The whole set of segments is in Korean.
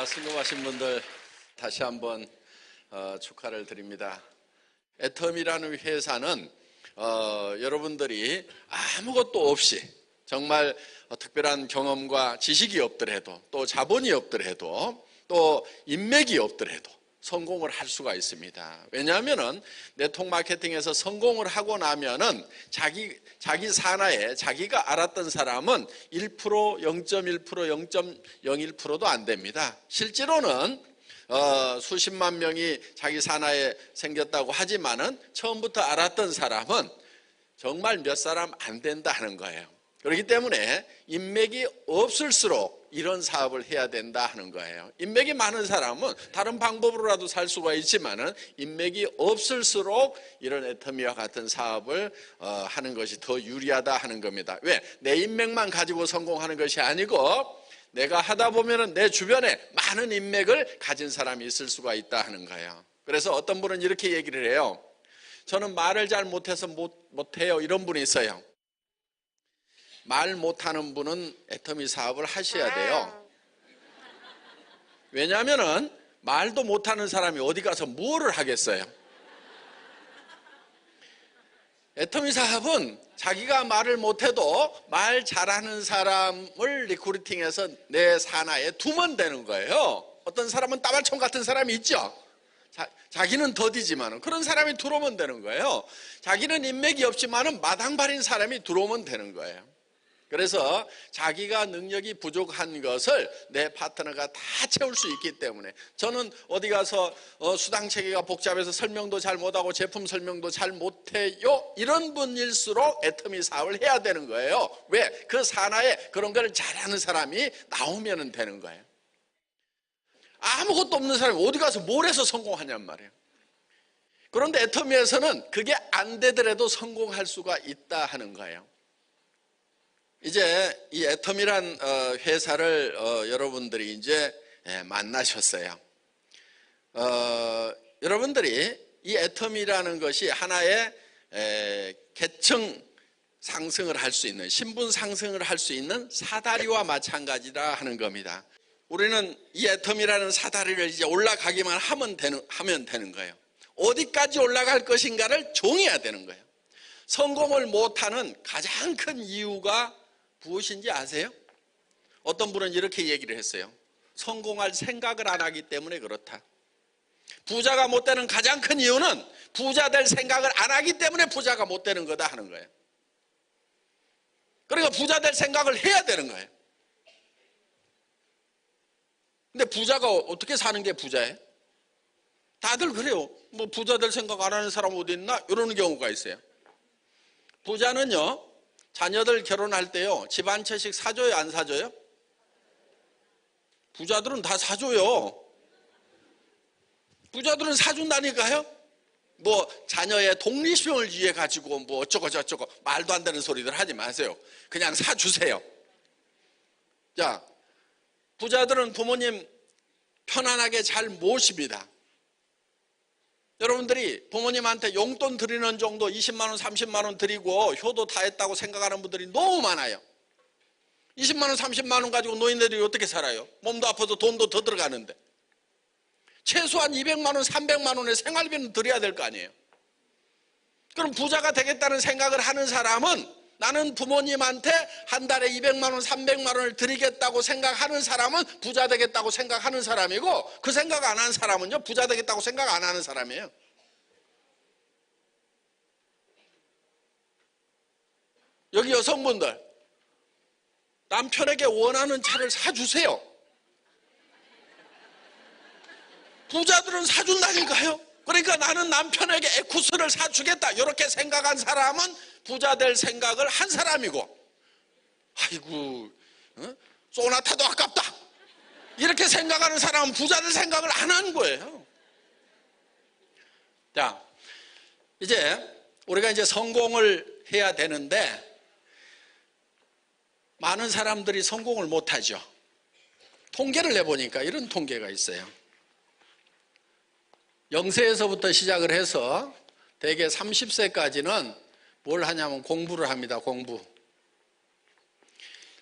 수고하신 분들 다시 한번 축하를 드립니다. 애텀이라는 회사는 여러분들이 아무것도 없이 정말 특별한 경험과 지식이 없더라도 또 자본이 없더라도 또 인맥이 없더라도 성공을 할 수가 있습니다. 왜냐하면은 네트워크 마케팅에서 성공을 하고 나면은 자기 산하에 자기가 알았던 사람은 1%, 0.1%, 0.01%도 안 됩니다. 실제로는 수십만 명이 자기 산하에 생겼다고 하지만은 처음부터 알았던 사람은 정말 몇 사람 안 된다는 거예요. 그렇기 때문에 인맥이 없을수록 이런 사업을 해야 된다 하는 거예요. 인맥이 많은 사람은 다른 방법으로라도 살 수가 있지만은 인맥이 없을수록 이런 애터미와 같은 사업을 하는 것이 더 유리하다 하는 겁니다. 왜? 내 인맥만 가지고 성공하는 것이 아니고 내가 하다 보면은 내 주변에 많은 인맥을 가진 사람이 있을 수가 있다 하는 거예요. 그래서 어떤 분은 이렇게 얘기를 해요. 저는 말을 잘 못해서 못해요. 이런 분이 있어요. 말 못하는 분은 애터미 사업을 하셔야 돼요. 왜냐하면은 말도 못하는 사람이 어디 가서 뭐를 하겠어요? 애터미 사업은 자기가 말을 못해도 말 잘하는 사람을 리크루팅해서 내 산하에 두면 되는 거예요. 어떤 사람은 따발총 같은 사람이 있죠. 자기는 더디지만 그런 사람이 들어오면 되는 거예요. 자기는 인맥이 없지만 마당발인 사람이 들어오면 되는 거예요. 그래서 자기가 능력이 부족한 것을 내 파트너가 다 채울 수 있기 때문에 저는 어디 가서 수당 체계가 복잡해서 설명도 잘 못하고 제품 설명도 잘 못해요. 이런 분일수록 애터미 사업을 해야 되는 거예요. 왜? 그 산하에 그런 걸 잘하는 사람이 나오면 되는 거예요. 아무것도 없는 사람이 어디 가서 뭘 해서 성공하냔 말이에요. 그런데 애터미에서는 그게 안 되더라도 성공할 수가 있다 하는 거예요. 이제 이 애텀이란 회사를 여러분들이 이제 만나셨어요. 여러분들이 이 애텀이라는 것이 하나의 계층 상승을 할 수 있는, 신분 상승을 할 수 있는 사다리와 마찬가지라 하는 겁니다. 우리는 이 애텀이라는 사다리를 이제 올라가기만 하면 되는 거예요. 어디까지 올라갈 것인가를 정해야 되는 거예요. 성공을 못하는 가장 큰 이유가 무엇인지 아세요? 어떤 분은 이렇게 얘기를 했어요. 성공할 생각을 안 하기 때문에 그렇다. 부자가 못 되는 가장 큰 이유는 부자 될 생각을 안 하기 때문에 부자가 못 되는 거다 하는 거예요. 그러니까 부자 될 생각을 해야 되는 거예요. 근데 부자가 어떻게 사는 게 부자예요? 다들 그래요. 뭐 부자 될 생각 안 하는 사람 어디 있나? 이러는 경우가 있어요. 부자는요, 자녀들 결혼할 때요, 집 한 채씩 사줘요, 안 사줘요? 부자들은 다 사줘요. 부자들은 사준다니까요? 뭐 자녀의 독립심을 위해 가지고 뭐 어쩌고 저쩌고 말도 안 되는 소리들 하지 마세요. 그냥 사주세요. 자, 부자들은 부모님 편안하게 잘 모십니다. 여러분들이 부모님한테 용돈 드리는 정도 20만 원, 30만 원 드리고 효도 다 했다고 생각하는 분들이 너무 많아요. 20만 원, 30만 원 가지고 노인들이 어떻게 살아요? 몸도 아파도 돈도 더 들어가는데. 최소한 200만 원, 300만 원의 생활비는 드려야 될 거 아니에요. 그럼 부자가 되겠다는 생각을 하는 사람은 나는 부모님한테 한 달에 200만 원, 300만 원을 드리겠다고 생각하는 사람은 부자 되겠다고 생각하는 사람이고, 그 생각 안 하는 사람은요, 부자 되겠다고 생각 안 하는 사람이에요. 여기 여성분들, 남편에게 원하는 차를 사주세요. 부자들은 사준다니까요. 그러니까 나는 남편에게 에쿠스를 사주겠다 이렇게 생각한 사람은 부자 될 생각을 한 사람이고, 아이고 소나타도 아깝다 이렇게 생각하는 사람은 부자 될 생각을 안 한 거예요. 자, 이제 우리가 이제 성공을 해야 되는데 많은 사람들이 성공을 못하죠. 통계를 내보니까 이런 통계가 있어요. 0세에서부터 시작을 해서 대개 30세까지는 뭘 하냐면 공부를 합니다. 공부.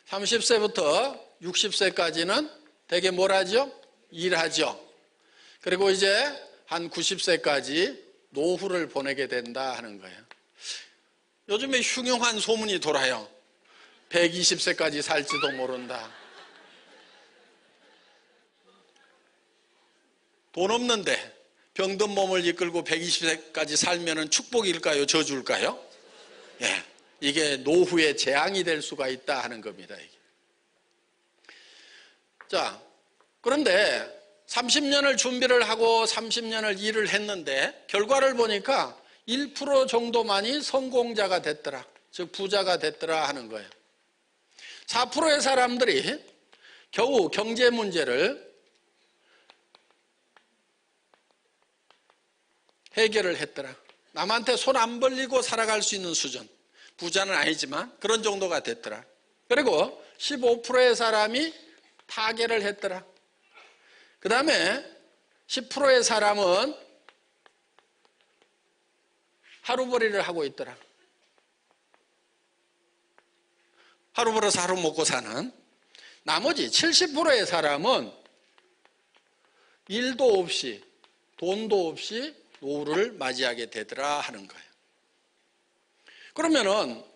30세부터 60세까지는 되게 뭘 하죠? 일하죠. 그리고 이제 한 90세까지 노후를 보내게 된다 하는 거예요. 요즘에 흉흉한 소문이 돌아요. 120세까지 살지도 모른다. 돈 없는데 병든 몸을 이끌고 120세까지 살면 축복일까요? 저주일까요? 예, 이게 노후의 재앙이 될 수가 있다 하는 겁니다. 이게. 자, 그런데 30년을 준비를 하고 30년을 일을 했는데 결과를 보니까 1% 정도만이 성공자가 됐더라. 즉 부자가 됐더라 하는 거예요. 4%의 사람들이 겨우 경제 문제를 해결을 했더라. 남한테 손 안 벌리고 살아갈 수 있는 수준. 부자는 아니지만 그런 정도가 됐더라. 그리고 15%의 사람이 타계를 했더라. 그 다음에 10%의 사람은 하루벌이를 하고 있더라. 하루 벌어서 하루 먹고 사는. 나머지 70%의 사람은 일도 없이 돈도 없이 노후를 맞이하게 되더라 하는 거예요. 그러면은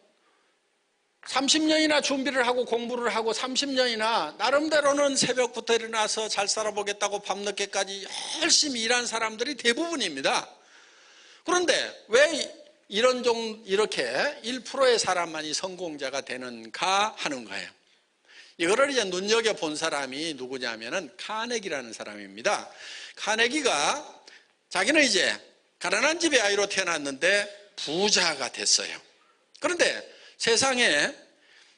30년이나 준비를 하고 공부를 하고 30년이나 나름대로는 새벽부터 일어나서 잘 살아보겠다고 밤늦게까지 열심히 일한 사람들이 대부분입니다. 그런데 왜 이렇게 1%의 사람만이 성공자가 되는가 하는 거예요. 이거를 이제 눈여겨본 사람이 누구냐면은 카네기라는 사람입니다. 카네기가 자기는 이제 가난한 집의 아이로 태어났는데 부자가 됐어요. 그런데 세상에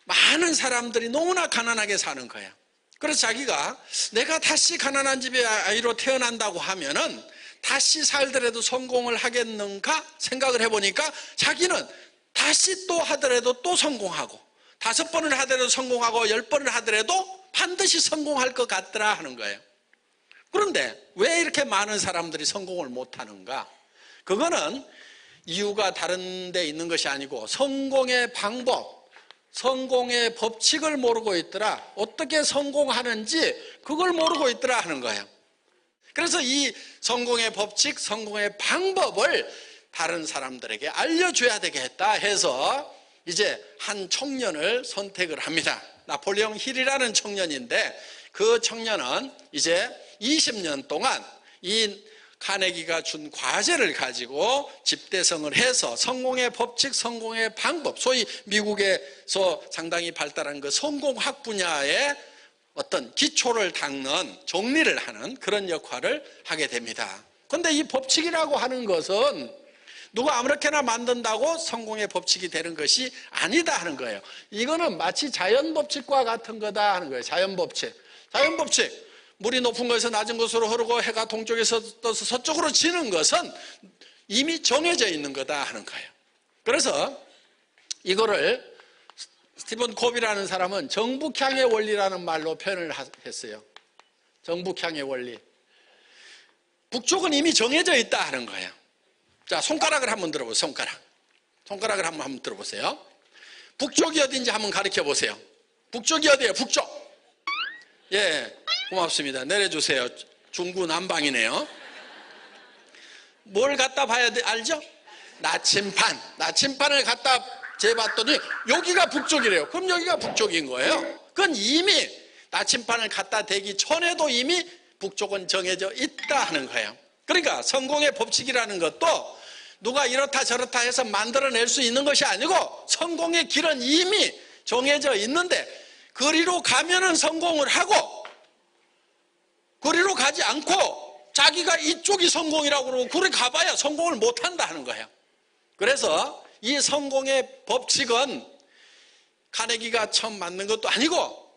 많은 사람들이 너무나 가난하게 사는 거야. 그래서 자기가 내가 다시 가난한 집의 아이로 태어난다고 하면은 다시 살더라도 성공을 하겠는가 생각을 해보니까 자기는 다시 또 하더라도 또 성공하고 5번을 하더라도 성공하고 10번을 하더라도 반드시 성공할 것 같더라 하는 거예요. 그런데 왜 이렇게 많은 사람들이 성공을 못하는가? 그거는 이유가 다른 데 있는 것이 아니고 성공의 방법, 성공의 법칙을 모르고 있더라. 어떻게 성공하는지 그걸 모르고 있더라 하는 거예요. 그래서 이 성공의 법칙, 성공의 방법을 다른 사람들에게 알려줘야 되겠다 해서 이제 한 청년을 선택을 합니다. 나폴레옹 힐이라는 청년인데 그 청년은 이제 20년 동안 이 카네기가 준 과제를 가지고 집대성을 해서 성공의 법칙, 성공의 방법, 소위 미국에서 상당히 발달한 그 성공학 분야의 어떤 기초를 닦는 정리를 하는 그런 역할을 하게 됩니다. 그런데 이 법칙이라고 하는 것은 누가 아무렇게나 만든다고 성공의 법칙이 되는 것이 아니다 하는 거예요. 이거는 마치 자연법칙과 같은 거다 하는 거예요. 자연법칙. 자연법칙. 물이 높은 곳에서 낮은 곳으로 흐르고 해가 동쪽에서 떠서 서쪽으로 지는 것은 이미 정해져 있는 거다 하는 거예요. 그래서 이거를 스티븐 코비라는 사람은 정북향의 원리라는 말로 표현을 했어요. 정북향의 원리. 북쪽은 이미 정해져 있다 하는 거예요. 자, 손가락을 한번 들어보세요. 손가락을 한번 들어보세요. 북쪽이 어딘지 한번 가르쳐 보세요. 북쪽이 어디예요? 북쪽. 예, 고맙습니다. 내려주세요. 중구난방이네요. 뭘 갖다 봐야 돼? 알죠? 나침판을 갖다 재봤더니 여기가 북쪽이래요. 그럼 여기가 북쪽인 거예요. 그건 이미 나침판을 갖다 대기 전에도 이미 북쪽은 정해져 있다 하는 거예요. 그러니까 성공의 법칙이라는 것도 누가 이렇다 저렇다 해서 만들어낼 수 있는 것이 아니고 성공의 길은 이미 정해져 있는데 그리로 가면은 성공을 하고 그리로 가지 않고 자기가 이쪽이 성공이라고 그러고 그리 가봐야 성공을 못한다 하는 거예요. 그래서 이 성공의 법칙은 카네기가 처음 만든 것도 아니고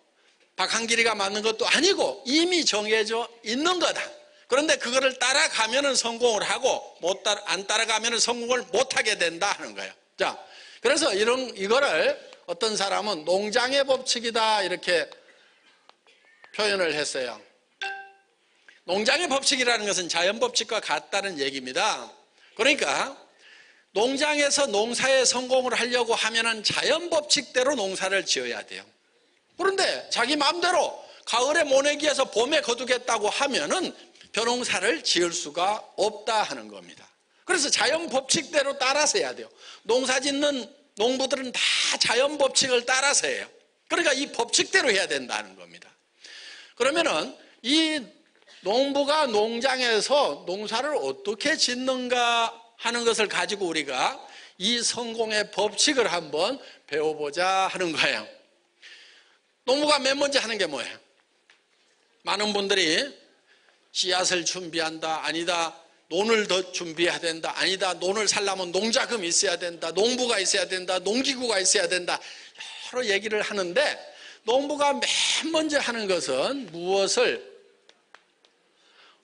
박한길이가 만든 것도 아니고 이미 정해져 있는 거다. 그런데 그거를 따라가면은 성공을 하고 안 따라가면은 성공을 못하게 된다 하는 거예요. 자, 그래서 이거를 어떤 사람은 농장의 법칙이다 이렇게 표현을 했어요. 농장의 법칙이라는 것은 자연 법칙과 같다는 얘기입니다. 그러니까 농장에서 농사에 성공을 하려고 하면은 자연 법칙대로 농사를 지어야 돼요. 그런데 자기 마음대로 가을에 모내기해서 봄에 거두겠다고 하면은 벼농사를 지을 수가 없다 하는 겁니다. 그래서 자연 법칙대로 따라서 해야 돼요. 농사 짓는 농부들은 다 자연 법칙을 따라서 해요. 그러니까 이 법칙대로 해야 된다는 겁니다. 그러면은 이 농부가 농장에서 농사를 어떻게 짓는가 하는 것을 가지고 우리가 이 성공의 법칙을 한번 배워보자 하는 거예요. 농부가 맨 먼저 하는 게 뭐예요? 많은 분들이 씨앗을 준비한다, 아니다, 논을 더 준비해야 된다, 아니다, 논을 살려면 농자금이 있어야 된다, 농부가 있어야 된다, 농기구가 있어야 된다, 여러 얘기를 하는데 농부가 맨 먼저 하는 것은 무엇을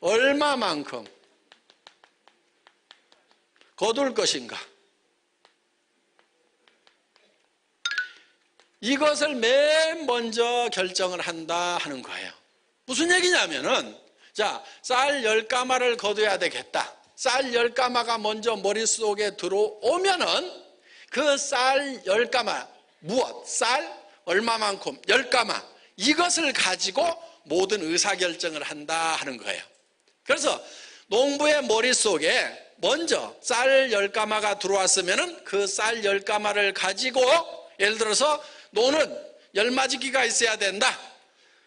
얼마만큼 거둘 것인가, 이것을 맨 먼저 결정을 한다 하는 거예요. 무슨 얘기냐면은, 자, 쌀 10가마를 거둬야 되겠다. 쌀 10가마가 먼저 머릿속에 들어오면은 그 쌀 10가마, 무엇? 쌀 얼마만큼? 10가마. 이것을 가지고 모든 의사결정을 한다 하는 거예요. 그래서 농부의 머릿속에 먼저 쌀 10가마가 들어왔으면은 그 쌀 10가마를 가지고, 예를 들어서 논은 10마지기가 있어야 된다.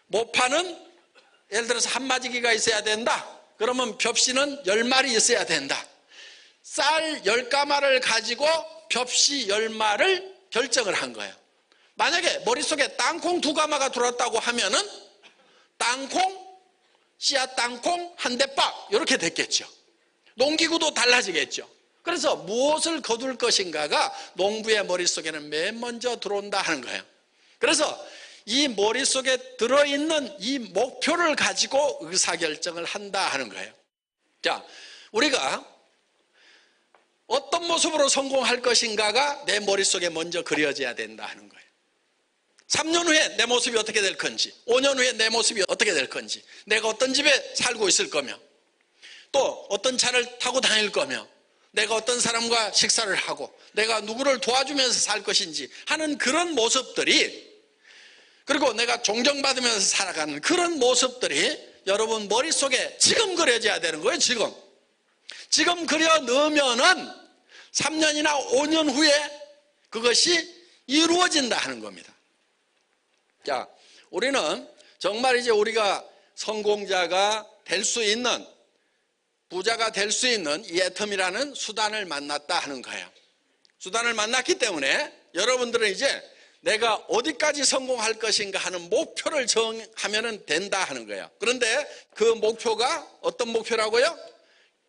모파는 예를 들어서 1마지기가 있어야 된다. 그러면 벽씨는 10마리 있어야 된다. 쌀 10가마를 가지고 벽씨 10마를 결정을 한 거예요. 만약에 머릿속에 땅콩 2가마가 들어왔다고 하면은 땅콩, 씨앗 땅콩 한 대박 이렇게 됐겠죠. 농기구도 달라지겠죠. 그래서 무엇을 거둘 것인가가 농부의 머릿속에는 맨 먼저 들어온다 하는 거예요. 그래서 이 머릿속에 들어있는 이 목표를 가지고 의사결정을 한다 하는 거예요. 자, 우리가 어떤 모습으로 성공할 것인가가 내 머릿속에 먼저 그려져야 된다 하는 거예요. 3년 후에 내 모습이 어떻게 될 건지, 5년 후에 내 모습이 어떻게 될 건지, 내가 어떤 집에 살고 있을 거며, 또 어떤 차를 타고 다닐 거며, 내가 어떤 사람과 식사를 하고 내가 누구를 도와주면서 살 것인지 하는 그런 모습들이, 그리고 내가 존경받으면서 살아가는 그런 모습들이 여러분 머릿속에 지금 그려져야 되는 거예요. 지금 그려 넣으면은 3년이나 5년 후에 그것이 이루어진다 하는 겁니다. 자, 우리는 정말 이제 우리가 성공자가 될 수 있는, 부자가 될 수 있는 이 애텀이라는 수단을 만났다 하는 거예요. 수단을 만났기 때문에 여러분들은 이제 내가 어디까지 성공할 것인가 하는 목표를 정하면 된다 하는 거예요. 그런데 그 목표가 어떤 목표라고요?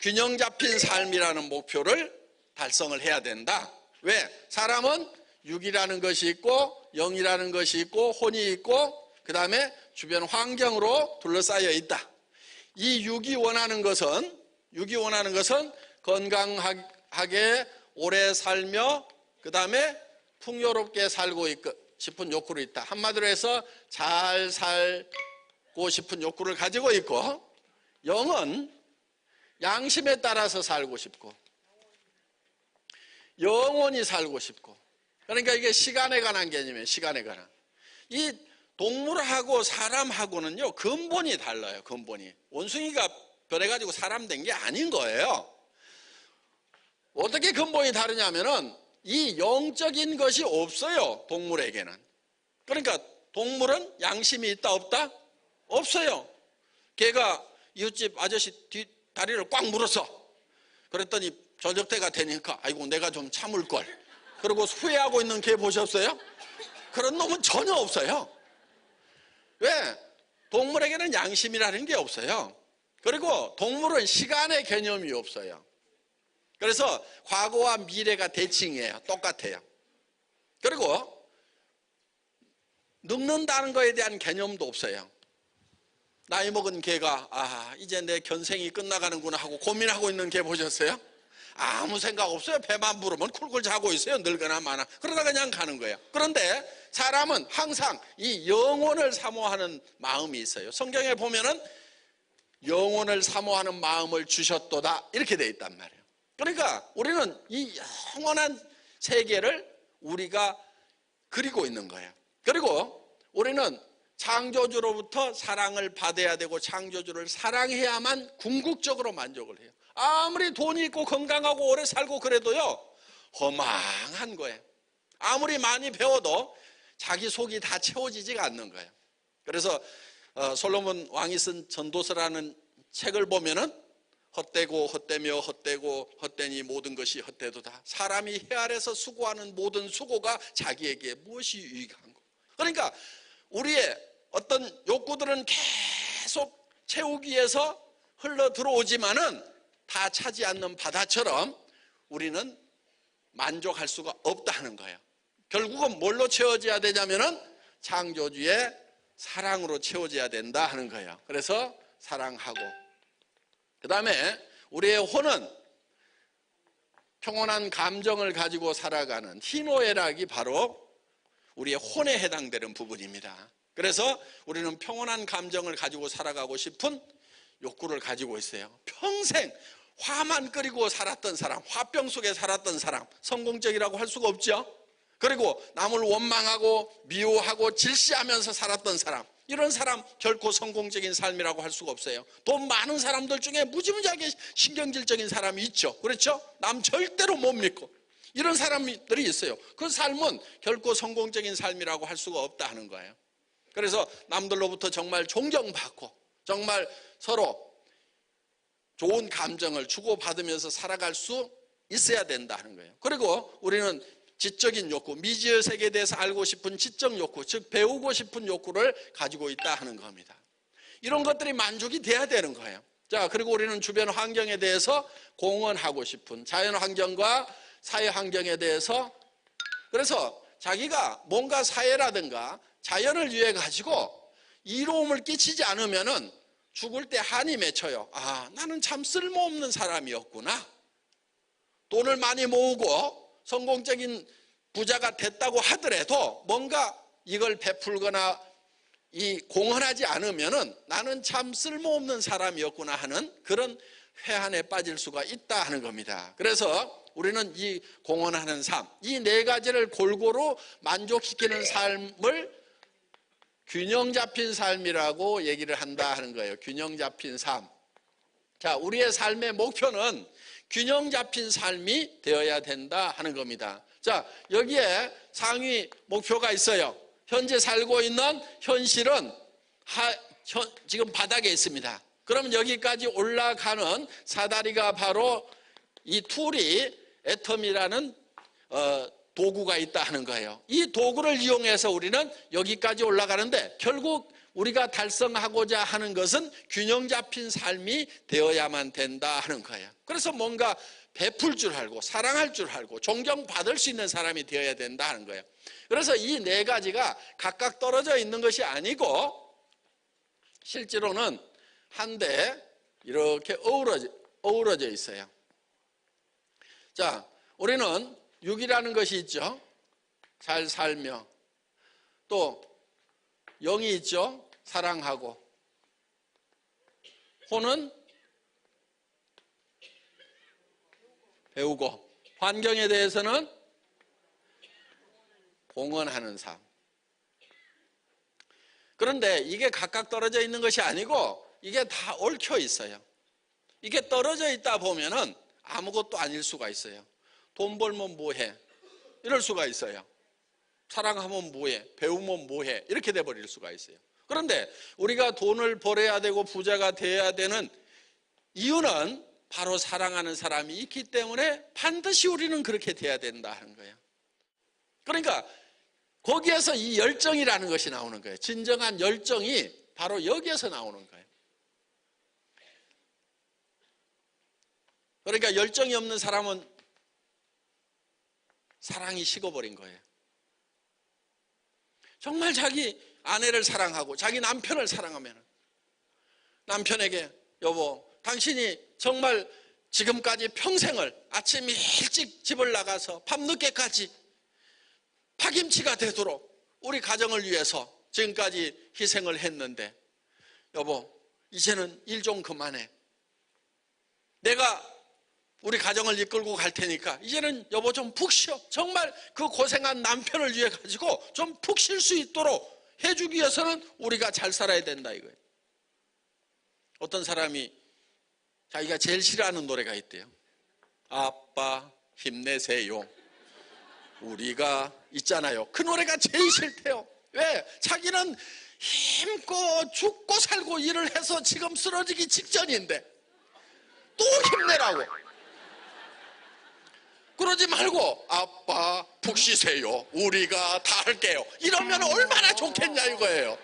균형 잡힌 삶이라는 목표를 달성을 해야 된다. 왜? 사람은 육이라는 것이 있고 영이라는 것이 있고 혼이 있고 그 다음에 주변 환경으로 둘러싸여 있다. 이 육이 원하는 것은 건강하게 오래 살며 그 다음에 풍요롭게 살고 싶은 욕구를 있다. 한마디로 해서 잘 살고 싶은 욕구를 가지고 있고, 영은 양심에 따라서 살고 싶고 영원히 살고 싶고, 그러니까 이게 시간에 관한 개념이에요. 시간에 관한. 이 동물하고 사람하고는요 근본이 달라요. 근본이. 원숭이가 변해가지고 사람 된 게 아닌 거예요. 어떻게 근본이 다르냐면은 이 영적인 것이 없어요. 동물에게는. 그러니까 동물은 양심이 있다 없다? 없어요. 걔가 이웃집 아저씨 다리를 꽉 물었어. 그랬더니 저녁 때가 되니까 아이고 내가 좀 참을 걸. 그리고 후회하고 있는 걔 보셨어요? 그런 놈은 전혀 없어요. 왜? 동물에게는 양심이라는 게 없어요. 그리고 동물은 시간의 개념이 없어요. 그래서 과거와 미래가 대칭이에요. 똑같아요. 그리고 늙는다는 거에 대한 개념도 없어요. 나이 먹은 개가 이제 내 견생이 끝나가는구나 하고 고민하고 있는 개 보셨어요? 아무 생각 없어요. 배만 부르면 쿨쿨 자고 있어요. 늙거나 마나. 그러다 그냥 가는 거예요. 그런데 사람은 항상 이 영혼을 사모하는 마음이 있어요. 성경에 보면은 영혼을 사모하는 마음을 주셨도다 이렇게 돼 있단 말이에요. 그러니까 우리는 이 영원한 세계를 우리가 그리고 있는 거예요. 그리고 우리는 창조주로부터 사랑을 받아야 되고 창조주를 사랑해야만 궁극적으로 만족을 해요. 아무리 돈이 있고 건강하고 오래 살고 그래도요, 허망한 거예요. 아무리 많이 배워도 자기 속이 다 채워지지가 않는 거예요. 그래서 솔로몬 왕이 쓴 전도서라는 책을 보면은 헛되고 헛되며 헛되고 헛되니 모든 것이 헛되도다. 사람이 해 아래서 수고하는 모든 수고가 자기에게 무엇이 유익한고. 그러니까 우리의 어떤 욕구들은 계속 채우기 위해서 흘러 들어오지만은 다 차지 않는 바다처럼 우리는 만족할 수가 없다는 거예요. 결국은 뭘로 채워져야 되냐면은 창조주의 사랑으로 채워져야 된다 하는 거예요. 그래서 사랑하고, 그 다음에 우리의 혼은 평온한 감정을 가지고 살아가는 희노애락이 바로 우리의 혼에 해당되는 부분입니다. 그래서 우리는 평온한 감정을 가지고 살아가고 싶은 욕구를 가지고 있어요. 평생 화만 끓이고 살았던 사람, 화병 속에 살았던 사람, 성공적이라고 할 수가 없죠. 그리고 남을 원망하고 미워하고 질시하면서 살았던 사람, 이런 사람 결코 성공적인 삶이라고 할 수가 없어요. 돈 많은 사람들 중에 무지무지하게 신경질적인 사람이 있죠. 그렇죠? 남 절대로 못 믿고 이런 사람들이 있어요. 그 삶은 결코 성공적인 삶이라고 할 수가 없다 하는 거예요. 그래서 남들로부터 정말 존경받고 정말 서로 좋은 감정을 주고받으면서 살아갈 수 있어야 된다 하는 거예요. 그리고 우리는 지적인 욕구, 미지의 세계에 대해서 알고 싶은 지적 욕구, 즉 배우고 싶은 욕구를 가지고 있다 하는 겁니다. 이런 것들이 만족이 돼야 되는 거예요. 자, 그리고 우리는 주변 환경에 대해서 공헌하고 싶은, 자연 환경과 사회 환경에 대해서, 그래서 자기가 뭔가 사회라든가 자연을 위해 가지고 이로움을 끼치지 않으면은 죽을 때 한이 맺혀요. 아, 나는 참 쓸모없는 사람이었구나. 돈을 많이 모으고 성공적인 부자가 됐다고 하더라도 뭔가 이걸 베풀거나 공헌하지 않으면은 나는 참 쓸모없는 사람이었구나 하는 그런 회한에 빠질 수가 있다 하는 겁니다. 그래서 우리는 이 공헌하는 삶, 이 네 가지를 골고루 만족시키는 삶을 균형 잡힌 삶이라고 얘기를 한다 하는 거예요. 균형 잡힌 삶. 자, 우리의 삶의 목표는 균형 잡힌 삶이 되어야 된다 하는 겁니다. 자, 여기에 상위 목표가 있어요. 현재 살고 있는 현실은 지금 바닥에 있습니다. 그럼 여기까지 올라가는 사다리가 바로 이 툴이 애텀이라는 도구가 있다 하는 거예요. 이 도구를 이용해서 우리는 여기까지 올라가는데 결국 우리가 달성하고자 하는 것은 균형 잡힌 삶이 되어야만 된다 하는 거예요. 그래서 뭔가 베풀 줄 알고 사랑할 줄 알고 존경받을 수 있는 사람이 되어야 된다 하는 거예요. 그래서 이 네 가지가 각각 떨어져 있는 것이 아니고 실제로는 한데 이렇게 어우러져 있어요. 자, 우리는 육이라는 것이 있죠. 잘 살며, 또 영이 있죠. 사랑하고, 혼은 배우고, 환경에 대해서는 공헌하는 삶. 그런데 이게 각각 떨어져 있는 것이 아니고 이게 다 얽혀 있어요. 이게 떨어져 있다 보면은 아무것도 아닐 수가 있어요. 돈 벌면 뭐해? 이럴 수가 있어요. 사랑하면 뭐해? 배우면 뭐해? 이렇게 돼버릴 수가 있어요. 그런데 우리가 돈을 벌어야 되고 부자가 되어야 되는 이유는 바로 사랑하는 사람이 있기 때문에 반드시 우리는 그렇게 돼야 된다 하는 거예요. 그러니까 거기에서 이 열정이라는 것이 나오는 거예요. 진정한 열정이 바로 여기에서 나오는 거예요. 그러니까 열정이 없는 사람은 사랑이 식어버린 거예요. 정말 자기 아내를 사랑하고 자기 남편을 사랑하면 남편에게 여보, 당신이 정말 지금까지 평생을 아침 일찍 집을 나가서 밤늦게까지 파김치가 되도록 우리 가정을 위해서 지금까지 희생을 했는데 여보, 이제는 일 좀 그만해. 내가 우리 가정을 이끌고 갈 테니까 이제는 여보 좀 푹 쉬어. 정말 그 고생한 남편을 위해 가지고 좀 푹 쉴 수 있도록 해주기 위해서는 우리가 잘 살아야 된다 이거예요. 어떤 사람이 자기가 제일 싫어하는 노래가 있대요. 아빠 힘내세요. 우리가 있잖아요. 그 노래가 제일 싫대요. 왜? 자기는 힘껏 죽고 살고 일을 해서 지금 쓰러지기 직전인데 또 힘내라고. 그러지 말고 아빠 푹 쉬세요. 우리가 다 할게요. 이러면 얼마나 좋겠냐 이거예요.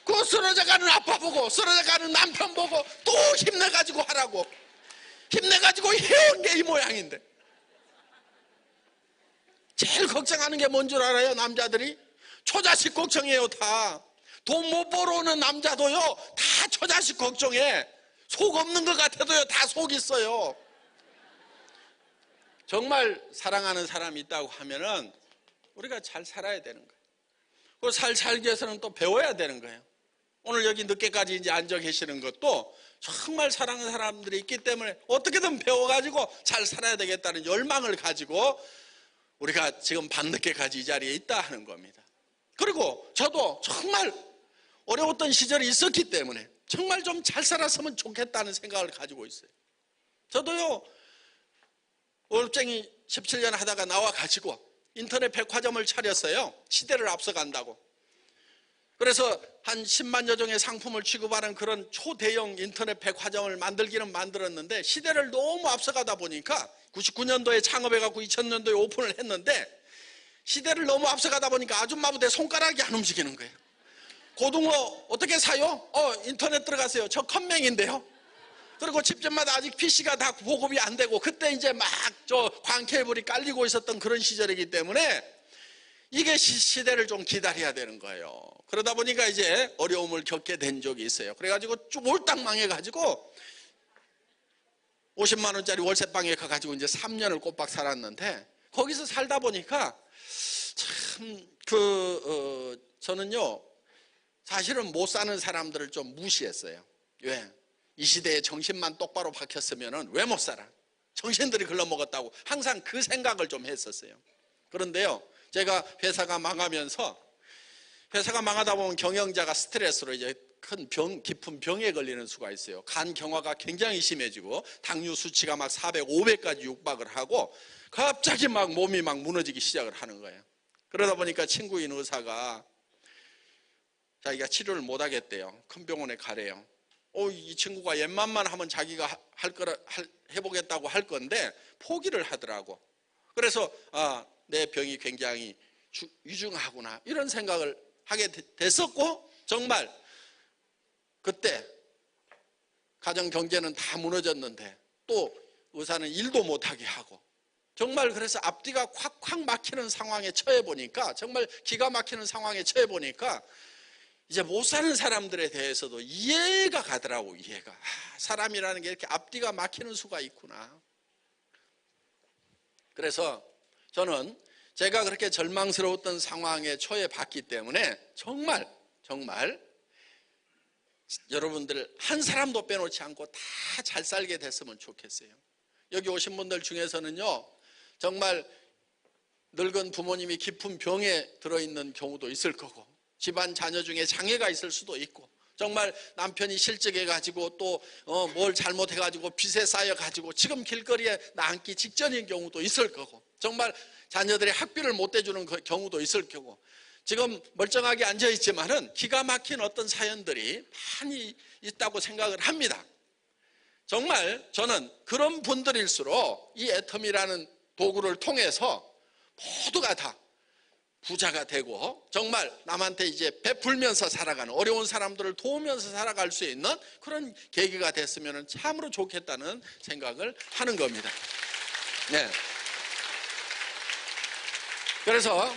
그 쓰러져가는 아빠 보고 쓰러져가는 남편 보고 또 힘내가지고 하라고. 힘내가지고 해온 게 이 모양인데. 제일 걱정하는 게 뭔 줄 알아요? 남자들이 초자식 걱정해요. 다 돈 못 벌어오는 남자도요 다 초자식 걱정해. 속 없는 것 같아도요 다 속 있어요. 정말 사랑하는 사람이 있다고 하면은 우리가 잘 살아야 되는 거예요. 그 살기 위해서는 또 배워야 되는 거예요. 오늘 여기 늦게까지 이제 앉아 계시는 것도 정말 사랑하는 사람들이 있기 때문에 어떻게든 배워가지고 잘 살아야 되겠다는 열망을 가지고 우리가 지금 밤늦게까지 이 자리에 있다 하는 겁니다. 그리고 저도 정말 어려웠던 시절이 있었기 때문에 정말 좀 잘 살았으면 좋겠다는 생각을 가지고 있어요. 저도요 월급쟁이 17년 하다가 나와가지고 인터넷 백화점을 차렸어요. 시대를 앞서간다고. 그래서 한 10만여 종의 상품을 취급하는 그런 초대형 인터넷 백화점을 만들기는 만들었는데 시대를 너무 앞서가다 보니까 99년도에 창업해갖고 2000년도에 오픈을 했는데 시대를 너무 앞서가다 보니까 아줌마부대 손가락이 안 움직이는 거예요. 고등어 어떻게 사요? 인터넷 들어가세요. 저 컴맹인데요. 그리고 집집마다 아직 PC가 다 보급이 안 되고 그때 이제 막 저 광케이블이 깔리고 있었던 그런 시절이기 때문에 이게 시대를 좀 기다려야 되는 거예요. 그러다 보니까 이제 어려움을 겪게 된 적이 있어요. 그래가지고 쭉 홀딱 망해가지고 50만 원짜리 월세방에 가가지고 이제 3년을 꼬박 살았는데 거기서 살다 보니까 참 저는요 사실은 못 사는 사람들을 좀 무시했어요. 왜? 이 시대에 정신만 똑바로 박혔으면 왜 못 살아? 정신들이 글러먹었다고 항상 그 생각을 좀 했었어요. 그런데요 제가 회사가 망하면서 회사가 망하다 보면 경영자가 스트레스로 이제 큰 깊은 병에 걸리는 수가 있어요. 간 경화가 굉장히 심해지고 당뇨 수치가 막 400, 500까지 육박을 하고 갑자기 막 몸이 막 무너지기 시작을 하는 거예요. 그러다 보니까 친구인 의사가 자기가 치료를 못 하겠대요. 큰 병원에 가래요. 이 친구가 옛맘만 하면 자기가 해보겠다고 할 건데 포기를 하더라고. 그래서 내 병이 굉장히 위중하구나 이런 생각을 하게 됐었고 정말 그때 가정 경제는 다 무너졌는데 또 의사는 일도 못하게 하고 정말 그래서 앞뒤가 콱콱 막히는 상황에 처해 보니까 정말 기가 막히는 상황에 처해 보니까 이제 못 사는 사람들에 대해서도 이해가 가더라고. 이해가. 사람이라는 게 이렇게 앞뒤가 막히는 수가 있구나. 그래서 저는 제가 그렇게 절망스러웠던 상황에 처해 봤기 때문에 정말 여러분들 한 사람도 빼놓지 않고 다 잘 살게 됐으면 좋겠어요. 여기 오신 분들 중에서는요 정말 늙은 부모님이 깊은 병에 들어있는 경우도 있을 거고 집안 자녀 중에 장애가 있을 수도 있고 정말 남편이 실직해가지고 또 뭘 잘못해가지고 빚에 쌓여가지고 지금 길거리에 나앉기 직전인 경우도 있을 거고 정말 자녀들이 학비를 못 대주는 경우도 있을 거고 지금 멀쩡하게 앉아있지만은 기가 막힌 어떤 사연들이 많이 있다고 생각을 합니다. 정말 저는 그런 분들일수록 이 애텀이라는 도구를 통해서 모두가 다 부자가 되고 정말 남한테 이제 베풀면서 살아가는 어려운 사람들을 도우면서 살아갈 수 있는 그런 계기가 됐으면 참으로 좋겠다는 생각을 하는 겁니다. 네. 그래서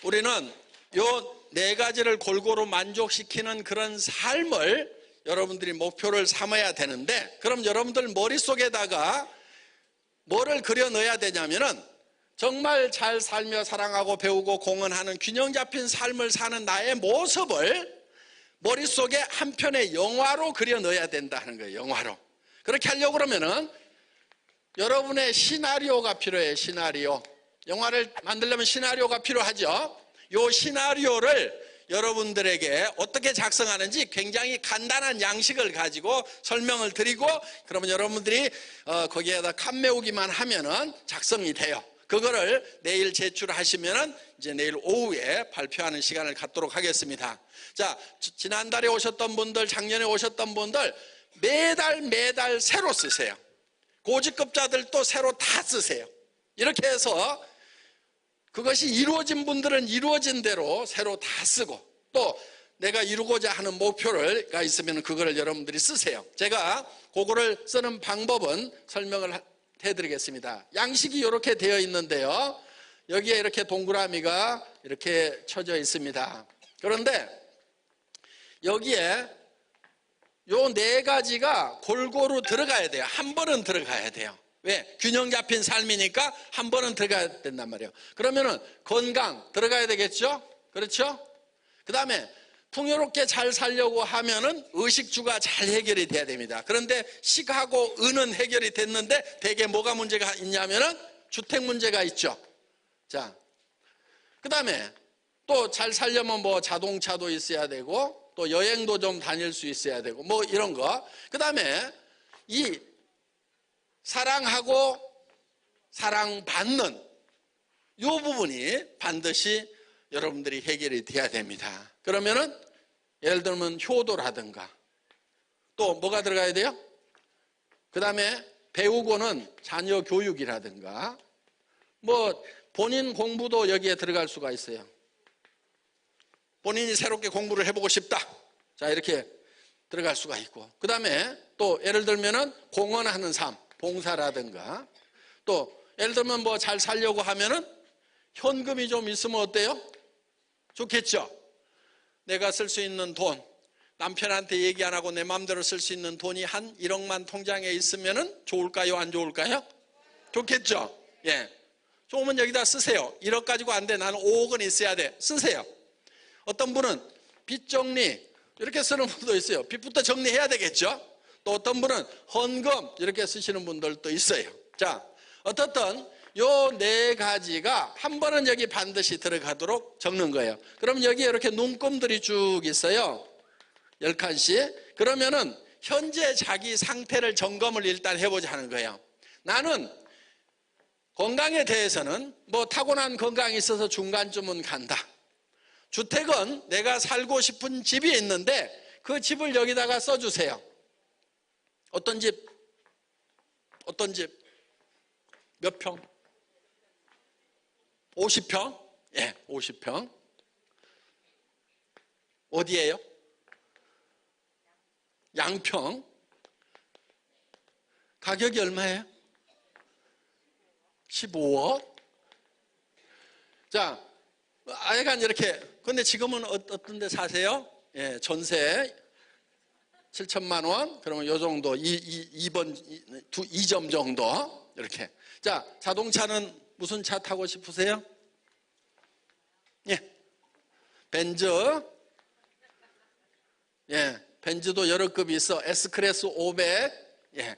우리는 요 네 가지를 골고루 만족시키는 그런 삶을 여러분들이 목표를 삼아야 되는데 그럼 여러분들 머릿속에다가 뭐를 그려 넣어야 되냐면은 정말 잘 살며 사랑하고 배우고 공헌하는 균형 잡힌 삶을 사는 나의 모습을 머릿속에 한 편의 영화로 그려 넣어야 된다는 거예요. 영화로. 그렇게 하려고 그러면은 여러분의 시나리오가 필요해요. 시나리오. 영화를 만들려면 시나리오가 필요하죠. 요 시나리오를 여러분들에게 어떻게 작성하는지 굉장히 간단한 양식을 가지고 설명을 드리고, 그러면 여러분들이 거기에다 칸 메우기만 하면은 작성이 돼요. 그거를 내일 제출하시면은 이제 내일 오후에 발표하는 시간을 갖도록 하겠습니다. 자, 지난달에 오셨던 분들, 작년에 오셨던 분들 매달 새로 쓰세요. 고직급자들도 새로 다 쓰세요. 이렇게 해서 그것이 이루어진 분들은 이루어진 대로 새로 다 쓰고, 또 내가 이루고자 하는 목표가 있으면 그거를 여러분들이 쓰세요. 제가 그거를 쓰는 방법은 설명을 해드리겠습니다. 양식이 이렇게 되어 있는데요, 여기에 이렇게 동그라미가 이렇게 쳐져 있습니다. 그런데 여기에 요 네 가지가 골고루 들어가야 돼요. 한 번은 들어가야 돼요. 왜? 균형 잡힌 삶이니까 한 번은 들어가야 된단 말이에요. 그러면은 건강 들어가야 되겠죠? 그렇죠? 그 다음에 풍요롭게 잘 살려고 하면은 의식주가 잘 해결이 돼야 됩니다. 그런데 식하고 은은 해결이 됐는데 대개 뭐가 문제가 있냐면은 주택 문제가 있죠. 자, 그 다음에 또 잘 살려면 뭐 자동차도 있어야 되고, 또 여행도 좀 다닐 수 있어야 되고, 뭐 이런 거. 그 다음에 이 사랑하고 사랑받는 이 부분이 반드시 여러분들이 해결이 돼야 됩니다. 그러면은 예를 들면 효도라든가, 또 뭐가 들어가야 돼요? 그 다음에 배우고는 자녀 교육이라든가, 뭐 본인 공부도 여기에 들어갈 수가 있어요. 본인이 새롭게 공부를 해보고 싶다, 자 이렇게 들어갈 수가 있고, 그 다음에 또 예를 들면은 공헌하는 삶, 봉사라든가, 또 예를 들면 뭐 잘 살려고 하면은 현금이 좀 있으면 어때요? 좋겠죠? 내가 쓸 수 있는 돈, 남편한테 얘기 안 하고 내 마음대로 쓸 수 있는 돈이 한 1억만 통장에 있으면은 좋을까요? 안 좋을까요? 좋겠죠? 예. 좋으면 여기다 쓰세요. 1억 가지고 안 돼. 나는 5억은 있어야 돼. 쓰세요. 어떤 분은 빚 정리 이렇게 쓰는 분도 있어요. 빚부터 정리해야 되겠죠? 또 어떤 분은 헌금 이렇게 쓰시는 분들도 있어요. 자, 어떻든 요 네 가지가 한 번은 여기 반드시 들어가도록 적는 거예요. 그럼 여기에 이렇게 눈금들이 쭉 있어요. 10칸씩. 그러면은 현재 자기 상태를 점검을 일단 해보자 하는 거예요. 나는 건강에 대해서는 뭐 타고난 건강이 있어서 중간쯤은 간다. 주택은 내가 살고 싶은 집이 있는데 그 집을 여기다가 써주세요. 어떤 집? 어떤 집? 몇 평? 50평? 예, 50평. 어디예요? 양평. 가격이 얼마예요? 15억. 자, 아예간 이렇게. 근데 지금은 어떤 데 사세요? 예, 전세 7천만 원. 그러면 요 정도 2점 정도 이렇게. 자, 자동차는 무슨 차 타고 싶으세요? 예, 벤츠. 예, 벤츠도 여러 급이 있어. S클래스 500. 예.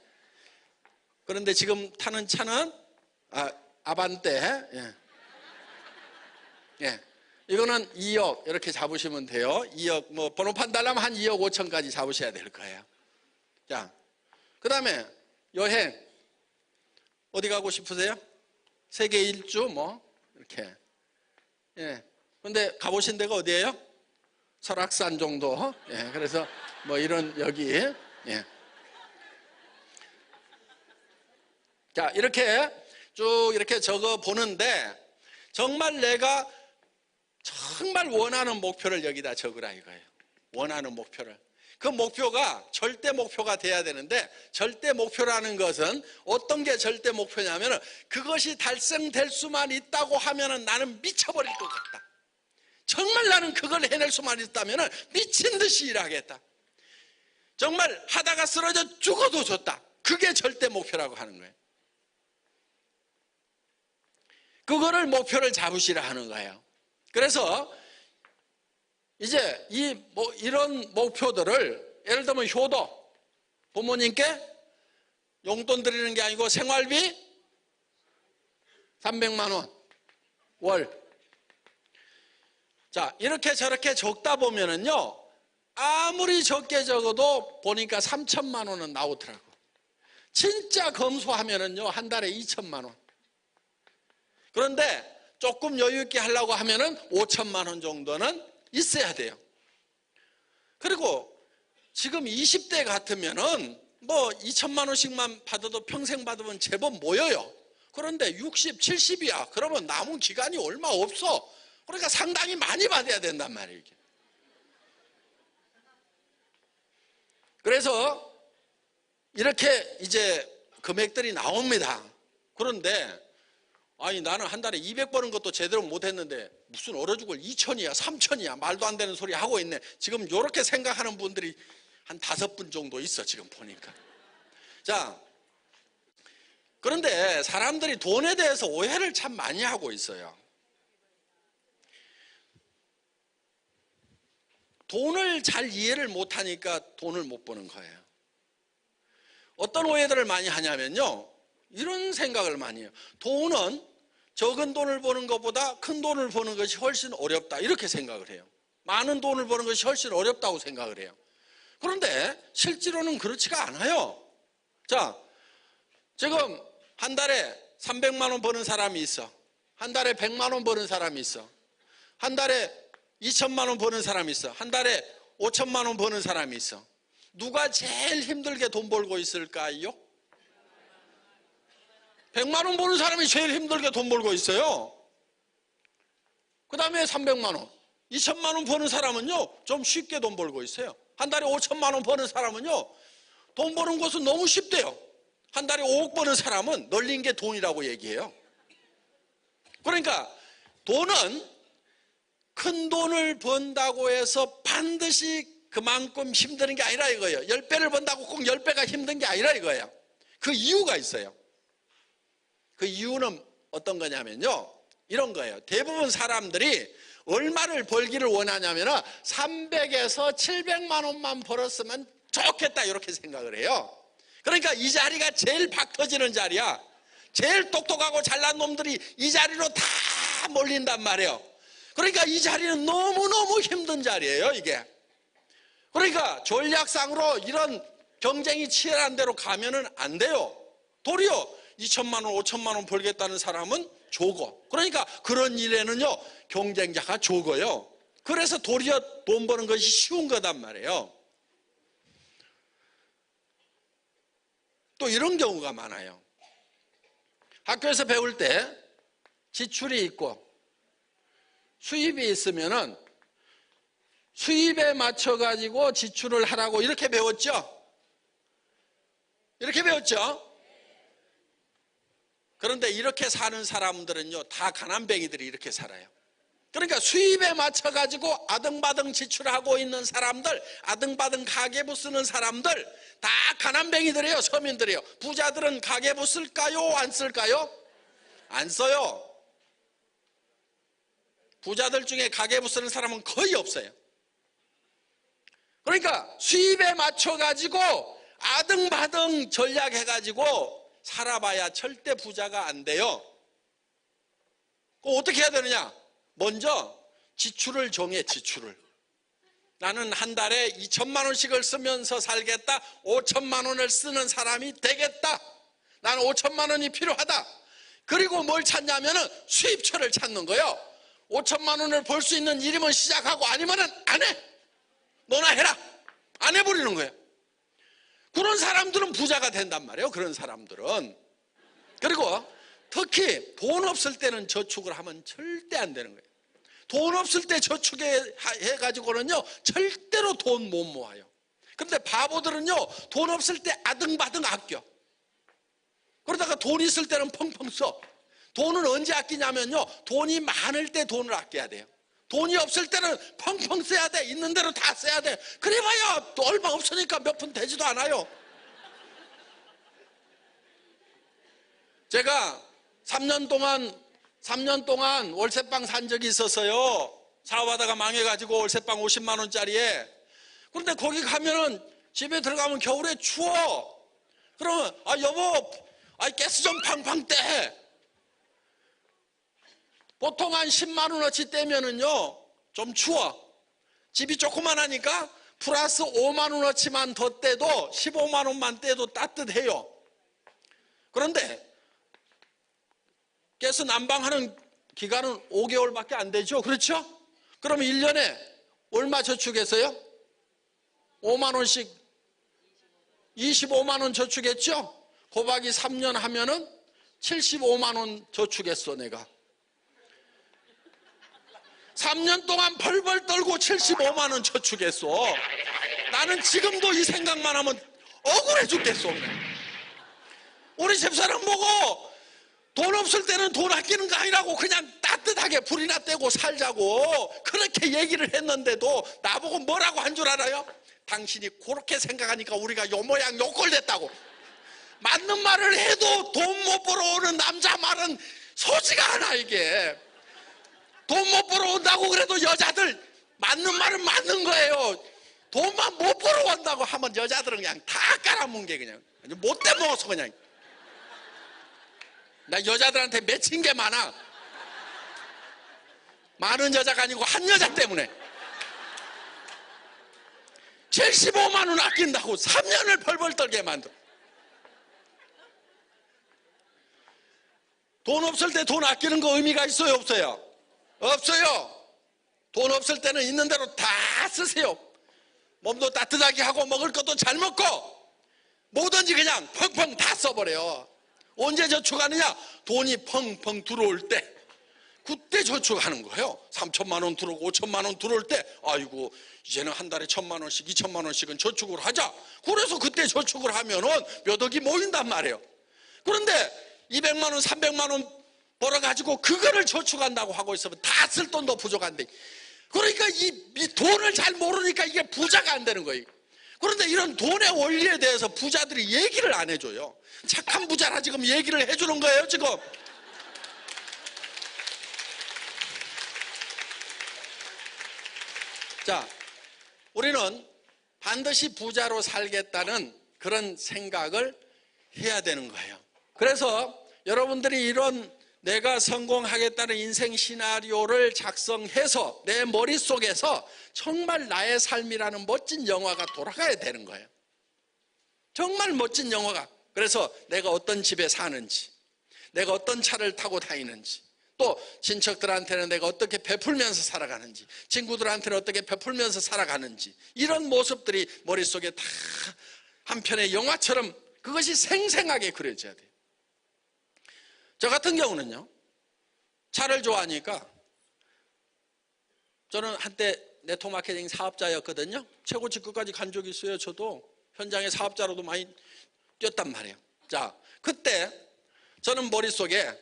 그런데 지금 타는 차는 아반떼. 예. 예. 이거는 2억 이렇게 잡으시면 돼요. 2억 뭐 번호판 달라면 한 2억 5천까지 잡으셔야 될 거예요. 자, 그 다음에 여행 어디 가고 싶으세요? 세계 일주 뭐 이렇게. 예. 근데 가보신 데가 어디예요? 설악산 정도. 예. 그래서 뭐 이런 여기. 예. 자, 이렇게 쭉 이렇게 적어 보는데 정말 내가 정말 원하는 목표를 여기다 적으라 이거예요. 원하는 목표를. 그 목표가 절대 목표가 돼야 되는데, 절대 목표라는 것은 어떤 게 절대 목표냐면 그것이 달성될 수만 있다고 하면 나는 미쳐버릴 것 같다. 정말 나는 그걸 해낼 수만 있다면 미친 듯이 일하겠다. 정말 하다가 쓰러져 죽어도 좋다. 그게 절대 목표라고 하는 거예요. 그거를 목표를 잡으시라 하는 거예요. 그래서 이제 이런 목표들을 예를 들면 효도, 부모님께 용돈 드리는 게 아니고 생활비 300만 원 월. 자, 이렇게 저렇게 적다 보면은요, 아무리 적게 적어도 보니까 3천만 원은 나오더라고. 진짜 검소하면은요, 한 달에 2천만 원. 그런데 조금 여유 있게 하려고 하면은 5천만 원 정도는 있어야 돼요. 그리고 지금 20대 같으면은 뭐 2천만 원씩만 받아도 평생 받으면 제법 모여요. 그런데 60, 70이야. 그러면 남은 기간이 얼마 없어. 그러니까 상당히 많이 받아야 된단 말이에요. 이게. 그래서 이렇게 이제 금액들이 나옵니다. 그런데 아니 나는 한 달에 200 버는 것도 제대로 못했는데 무슨 얼어 죽을 2천이야 3천이야 말도 안 되는 소리 하고 있네. 지금 이렇게 생각하는 분들이 한 5분 정도 있어 지금 보니까. 자, 그런데 사람들이 돈에 대해서 오해를 참 많이 하고 있어요. 돈을 잘 이해를 못하니까 돈을 못 버는 거예요. 어떤 오해들을 많이 하냐면요, 이런 생각을 많이 해요. 돈은 적은 돈을 버는 것보다 큰 돈을 버는 것이 훨씬 어렵다 이렇게 생각을 해요. 많은 돈을 버는 것이 훨씬 어렵다고 생각을 해요. 그런데 실제로는 그렇지가 않아요. 자, 지금 한 달에 300만 원 버는 사람이 있어. 한 달에 100만 원 버는 사람이 있어. 한 달에 2천만 원 버는 사람이 있어. 한 달에 5천만 원 버는 사람이 있어. 누가 제일 힘들게 돈 벌고 있을까요? 100만 원 버는 사람이 제일 힘들게 돈 벌고 있어요. 그 다음에 300만 원, 2천만 원 버는 사람은요 좀 쉽게 돈 벌고 있어요. 한 달에 5천만 원 버는 사람은요 돈 버는 것은 너무 쉽대요. 한 달에 5억 버는 사람은 널린 게 돈이라고 얘기해요. 그러니까 돈은 큰 돈을 번다고 해서 반드시 그만큼 힘드는 게 아니라 이거예요. 10배를 번다고 꼭 10배가 힘든 게 아니라 이거예요. 그 이유가 있어요. 그 이유는 어떤 거냐면요, 이런 거예요. 대부분 사람들이 얼마를 벌기를 원하냐면 300에서 700만 원만 벌었으면 좋겠다 이렇게 생각을 해요. 그러니까 이 자리가 제일 박 터지는 자리야. 제일 똑똑하고 잘난 놈들이 이 자리로 다 몰린단 말이에요. 그러니까 이 자리는 너무너무 힘든 자리예요, 이게. 그러니까 전략상으로 이런 경쟁이 치열한 데로 가면은 안 돼요. 도리어 2천만 원, 5천만 원 벌겠다는 사람은 적어. 그러니까 그런 일에는요, 경쟁자가 적어요. 그래서 도리어 돈 버는 것이 쉬운 거단 말이에요. 또 이런 경우가 많아요. 학교에서 배울 때 지출이 있고 수입이 있으면은 수입에 맞춰 가지고 지출을 하라고 이렇게 배웠죠? 이렇게 배웠죠? 그런데 이렇게 사는 사람들은요 다 가난뱅이들이 이렇게 살아요. 그러니까 수입에 맞춰 가지고 아등바등 지출하고 있는 사람들, 아등바등 가계부 쓰는 사람들 다 가난뱅이들이에요. 서민들이에요. 부자들은 가계부 쓸까요? 안 쓸까요? 안 써요. 부자들 중에 가계부 쓰는 사람은 거의 없어요. 그러니까 수입에 맞춰 가지고 아등바등 전략해 가지고 살아봐야 절대 부자가 안 돼요. 그럼 어떻게 해야 되느냐? 먼저 지출을 정해. 지출을. 나는 한 달에 2천만 원씩을 쓰면서 살겠다. 5천만 원을 쓰는 사람이 되겠다. 나는 5천만 원이 필요하다. 그리고 뭘 찾냐면은 수입처를 찾는 거예요. 5천만 원을 벌 수 있는 일이면 시작하고 아니면은 안 해. 너나 해라. 안 해버리는 거예요. 그런 사람들은 부자가 된단 말이에요. 그런 사람들은. 그리고 특히 돈 없을 때는 저축을 하면 절대 안 되는 거예요. 돈 없을 때 저축해가지고는요 절대로 돈 못 모아요. 그런데 바보들은요 돈 없을 때 아등바등 아껴. 그러다가 돈 있을 때는 펑펑 써. 돈은 언제 아끼냐면요 돈이 많을 때 돈을 아껴야 돼요. 돈이 없을 때는 펑펑 써야 돼. 있는 대로 다 써야 돼. 그래봐야 또 얼마 없으니까 몇 푼 되지도 않아요. 제가 3년 동안 월세방 산 적이 있었어요. 사업하다가 망해가지고 월세방 50만 원짜리에. 그런데 거기 가면은 집에 들어가면 겨울에 추워. 그러면 여보 가스 좀 팡팡 떼. 보통 한 10만 원어치 떼면은요 좀 추워. 집이 조그만하니까 플러스 5만 원어치만 더 떼도 15만 원만 떼도 따뜻해요. 그런데 가스 난방하는 기간은 5개월밖에 안 되죠. 그렇죠? 그러면 1년에 얼마 저축했어요? 5만 원씩 25만 원 저축했죠? 곱하기 3년 하면은 75만 원 저축했어 내가. 3년 동안 벌벌 떨고 75만 원 저축했어. 나는 지금도 이 생각만 하면 억울해 죽겠어. 우리 집사람 보고 돈 없을 때는 돈 아끼는 거 아니라고 그냥 따뜻하게 불이나 떼고 살자고 그렇게 얘기를 했는데도 나보고 뭐라고 한 줄 알아요? 당신이 그렇게 생각하니까 우리가 요 모양 요 꼴 됐다고. 맞는 말을 해도 돈 못 벌어 오는 남자 말은 소지가 않아. 이게 돈 못 벌어 온다고 그래도 여자들 맞는 말은 맞는 거예요. 돈만 못 벌어 온다고 하면 여자들은 그냥 다 깔아뭉개. 그냥 못돼 먹어서 그냥. 나 여자들한테 맺힌 게 많아. 많은 여자가 아니고 한 여자 때문에 75만 원 아낀다고 3년을 벌벌 떨게 만들어. 돈 없을 때 돈 아끼는 거 의미가 있어요, 없어요? 없어요. 돈 없을 때는 있는 대로 다 쓰세요. 몸도 따뜻하게 하고 먹을 것도 잘 먹고 뭐든지 그냥 펑펑 다 써버려요. 언제 저축하느냐? 돈이 펑펑 들어올 때 그때 저축하는 거예요. 3천만 원 들어오고 5천만 원 들어올 때 아이고 이제는 한 달에 1,000만 원씩 2천만 원씩은 저축을 하자. 그래서 그때 저축을 하면은 몇 억이 모인단 말이에요. 그런데 200만 원 300만 원 벌어가지고 그거를 저축한다고 하고 있으면 다 쓸 돈도 부족한데, 그러니까 이 돈을 잘 모르니까 이게 부자가 안 되는 거예요. 그런데 이런 돈의 원리에 대해서 부자들이 얘기를 안 해줘요. 착한 부자라 지금 얘기를 해주는 거예요 지금. 자, 우리는 반드시 부자로 살겠다는 그런 생각을 해야 되는 거예요. 그래서 여러분들이 이런 내가 성공하겠다는 인생 시나리오를 작성해서 내 머릿속에서 정말 나의 삶이라는 멋진 영화가 돌아가야 되는 거예요. 정말 멋진 영화가. 그래서 내가 어떤 집에 사는지, 내가 어떤 차를 타고 다니는지, 또 친척들한테는 내가 어떻게 베풀면서 살아가는지, 친구들한테는 어떻게 베풀면서 살아가는지, 이런 모습들이 머릿속에 다 한 편의 영화처럼 그것이 생생하게 그려져야 돼요. 저 같은 경우는요, 차를 좋아하니까, 저는 한때 네트워크 마케팅 사업자였거든요. 최고 직급까지 간 적이 있어요. 저도 현장의 사업자로도 많이 뛰었단 말이에요. 자, 그때 저는 머릿속에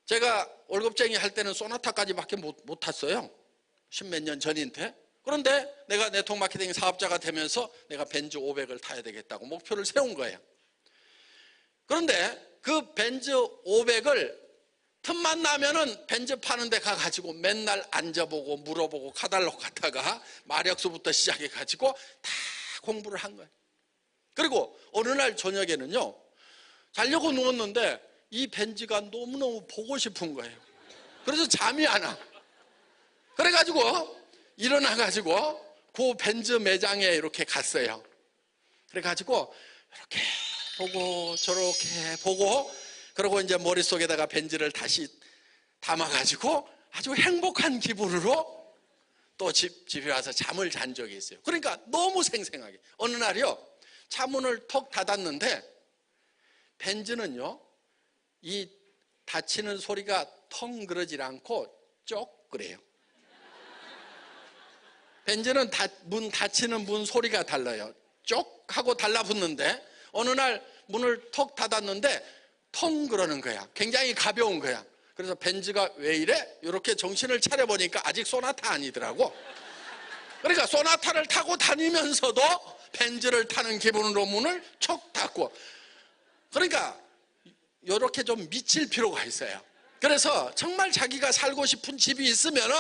제가 월급쟁이 할 때는 소나타까지밖에 못 탔어요. 10몇 년 전인데. 그런데 내가 네트워크 마케팅 사업자가 되면서 내가 벤츠 500을 타야 되겠다고 목표를 세운 거예요. 그런데 그 벤츠 500을 틈만 나면은 벤츠 파는 데 가가지고 맨날 앉아보고 물어보고 카달로그 갔다가 마력수부터 시작해가지고 다 공부를 한 거예요. 그리고 어느 날 저녁에는요, 자려고 누웠는데 이 벤츠가 너무너무 보고 싶은 거예요. 그래서 잠이 안 와. 그래가지고 일어나가지고 그 벤츠 매장에 이렇게 갔어요. 그래가지고 이렇게 보고 저렇게 보고, 그리고 이제 머릿속에다가 벤츠를 다시 담아가지고 아주 행복한 기분으로 또 집에 와서 잠을 잔 적이 있어요. 그러니까 너무 생생하게. 어느 날이요, 차문을 턱 닫았는데 벤츠는요, 이 닫히는 소리가 텅 그러질 않고 쪽 그래요. 벤츠는 문 닫히는 문 소리가 달라요. 쪽 하고 달라붙는데 어느 날 문을 턱 닫았는데 텅 그러는 거야. 굉장히 가벼운 거야. 그래서 벤츠가 왜 이래? 이렇게 정신을 차려보니까 아직 소나타 아니더라고. 그러니까 소나타를 타고 다니면서도 벤츠를 타는 기분으로 문을 촉 닫고, 그러니까 이렇게 좀 미칠 필요가 있어요. 그래서 정말 자기가 살고 싶은 집이 있으면은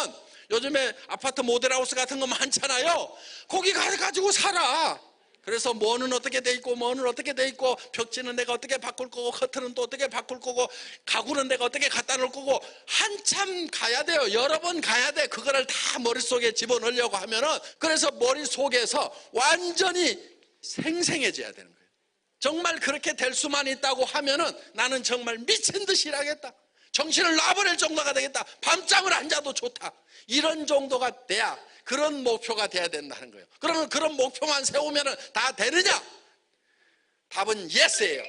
요즘에 아파트 모델하우스 같은 거 많잖아요. 거기 가가지고 살아. 그래서 뭐는 어떻게 돼 있고 뭐는 어떻게 돼 있고 벽지는 내가 어떻게 바꿀 거고 커튼은 또 어떻게 바꿀 거고 가구는 내가 어떻게 갖다 놓을 거고 한참 가야 돼요. 여러 번 가야 돼. 그거를 다 머릿속에 집어넣으려고 하면은 그래서 머릿속에서 완전히 생생해져야 되는 거예요. 정말 그렇게 될 수만 있다고 하면은 나는 정말 미친 듯이 일하겠다. 정신을 놔버릴 정도가 되겠다. 밤잠을 안 자도 좋다. 이런 정도가 돼야 그런 목표가 돼야 된다는 거예요. 그러면 그런 목표만 세우면 다 되느냐? 답은 예스예요.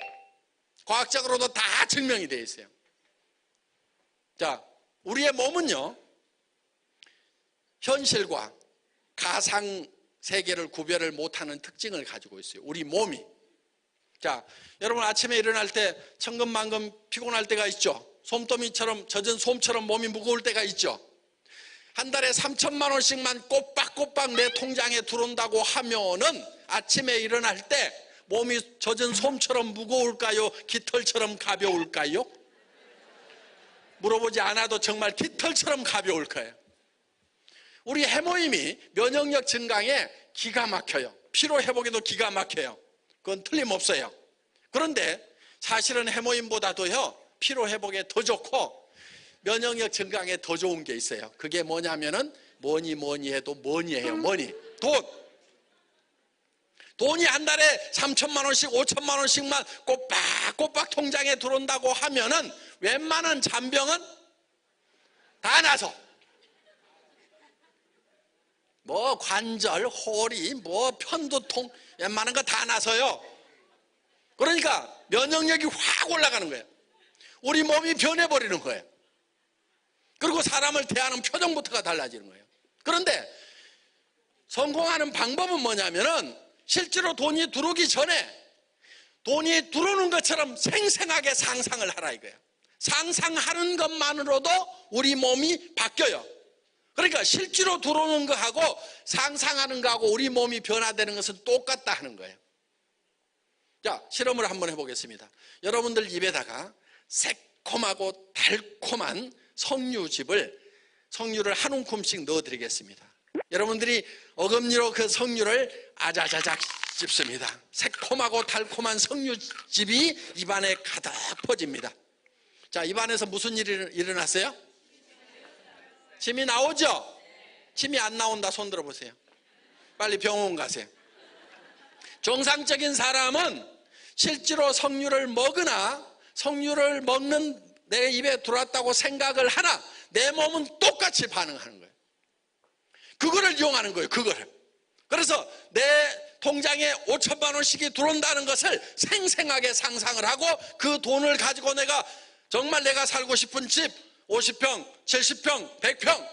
과학적으로도 다 증명이 되어 있어요. 자, 우리의 몸은요, 현실과 가상 세계를 구별을 못하는 특징을 가지고 있어요. 우리 몸이. 자, 여러분 아침에 일어날 때 천근만근 피곤할 때가 있죠. 솜더미처럼 젖은 솜처럼 몸이 무거울 때가 있죠. 한 달에 3천만 원씩만 꼬박꼬박 내 통장에 들어온다고 하면은 아침에 일어날 때 몸이 젖은 솜처럼 무거울까요? 깃털처럼 가벼울까요? 물어보지 않아도 정말 깃털처럼 가벼울 거예요. 우리 해모임이 면역력 증강에 기가 막혀요. 피로 회복에도 기가 막혀요. 그건 틀림없어요. 그런데 사실은 해모임보다도요, 피로 회복에 더 좋고 면역력 증강에 더 좋은 게 있어요. 그게 뭐냐면은 뭐니 해도 머니예요. 머니. 돈이 한 달에 3천만 원씩 5천만 원씩만 꼬박꼬박 통장에 들어온다고 하면은 웬만한 잔병은 다 나서 뭐 관절, 허리, 뭐 편두통 웬만한 거 다 나서요. 그러니까 면역력이 확 올라가는 거예요. 우리 몸이 변해버리는 거예요. 그리고 사람을 대하는 표정부터가 달라지는 거예요. 그런데 성공하는 방법은 뭐냐면은 실제로 돈이 들어오기 전에 돈이 들어오는 것처럼 생생하게 상상을 하라 이거예요. 상상하는 것만으로도 우리 몸이 바뀌어요. 그러니까 실제로 들어오는 거하고 상상하는 거하고 우리 몸이 변화되는 것은 똑같다 하는 거예요. 자, 실험을 한번 해보겠습니다. 여러분들 입에다가 새콤하고 달콤한 석류를 한 움큼씩 넣어드리겠습니다. 여러분들이 어금니로 그 석류를 아자자작 씹습니다. 새콤하고 달콤한 석류즙이 입안에 가득 퍼집니다. 자, 입안에서 무슨 일이 일어났어요? 침이 나오죠? 침이 안 나온다 손 들어보세요. 빨리 병원 가세요. 정상적인 사람은 실제로 석류를 먹으나 석류를 먹는 내 입에 들어왔다고 생각을 하나 내 몸은 똑같이 반응하는 거예요. 그거를 이용하는 거예요. 그거를. 그래서 내 통장에 5천만 원씩이 들어온다는 것을 생생하게 상상을 하고 그 돈을 가지고 정말 내가 살고 싶은 집 50평, 70평, 100평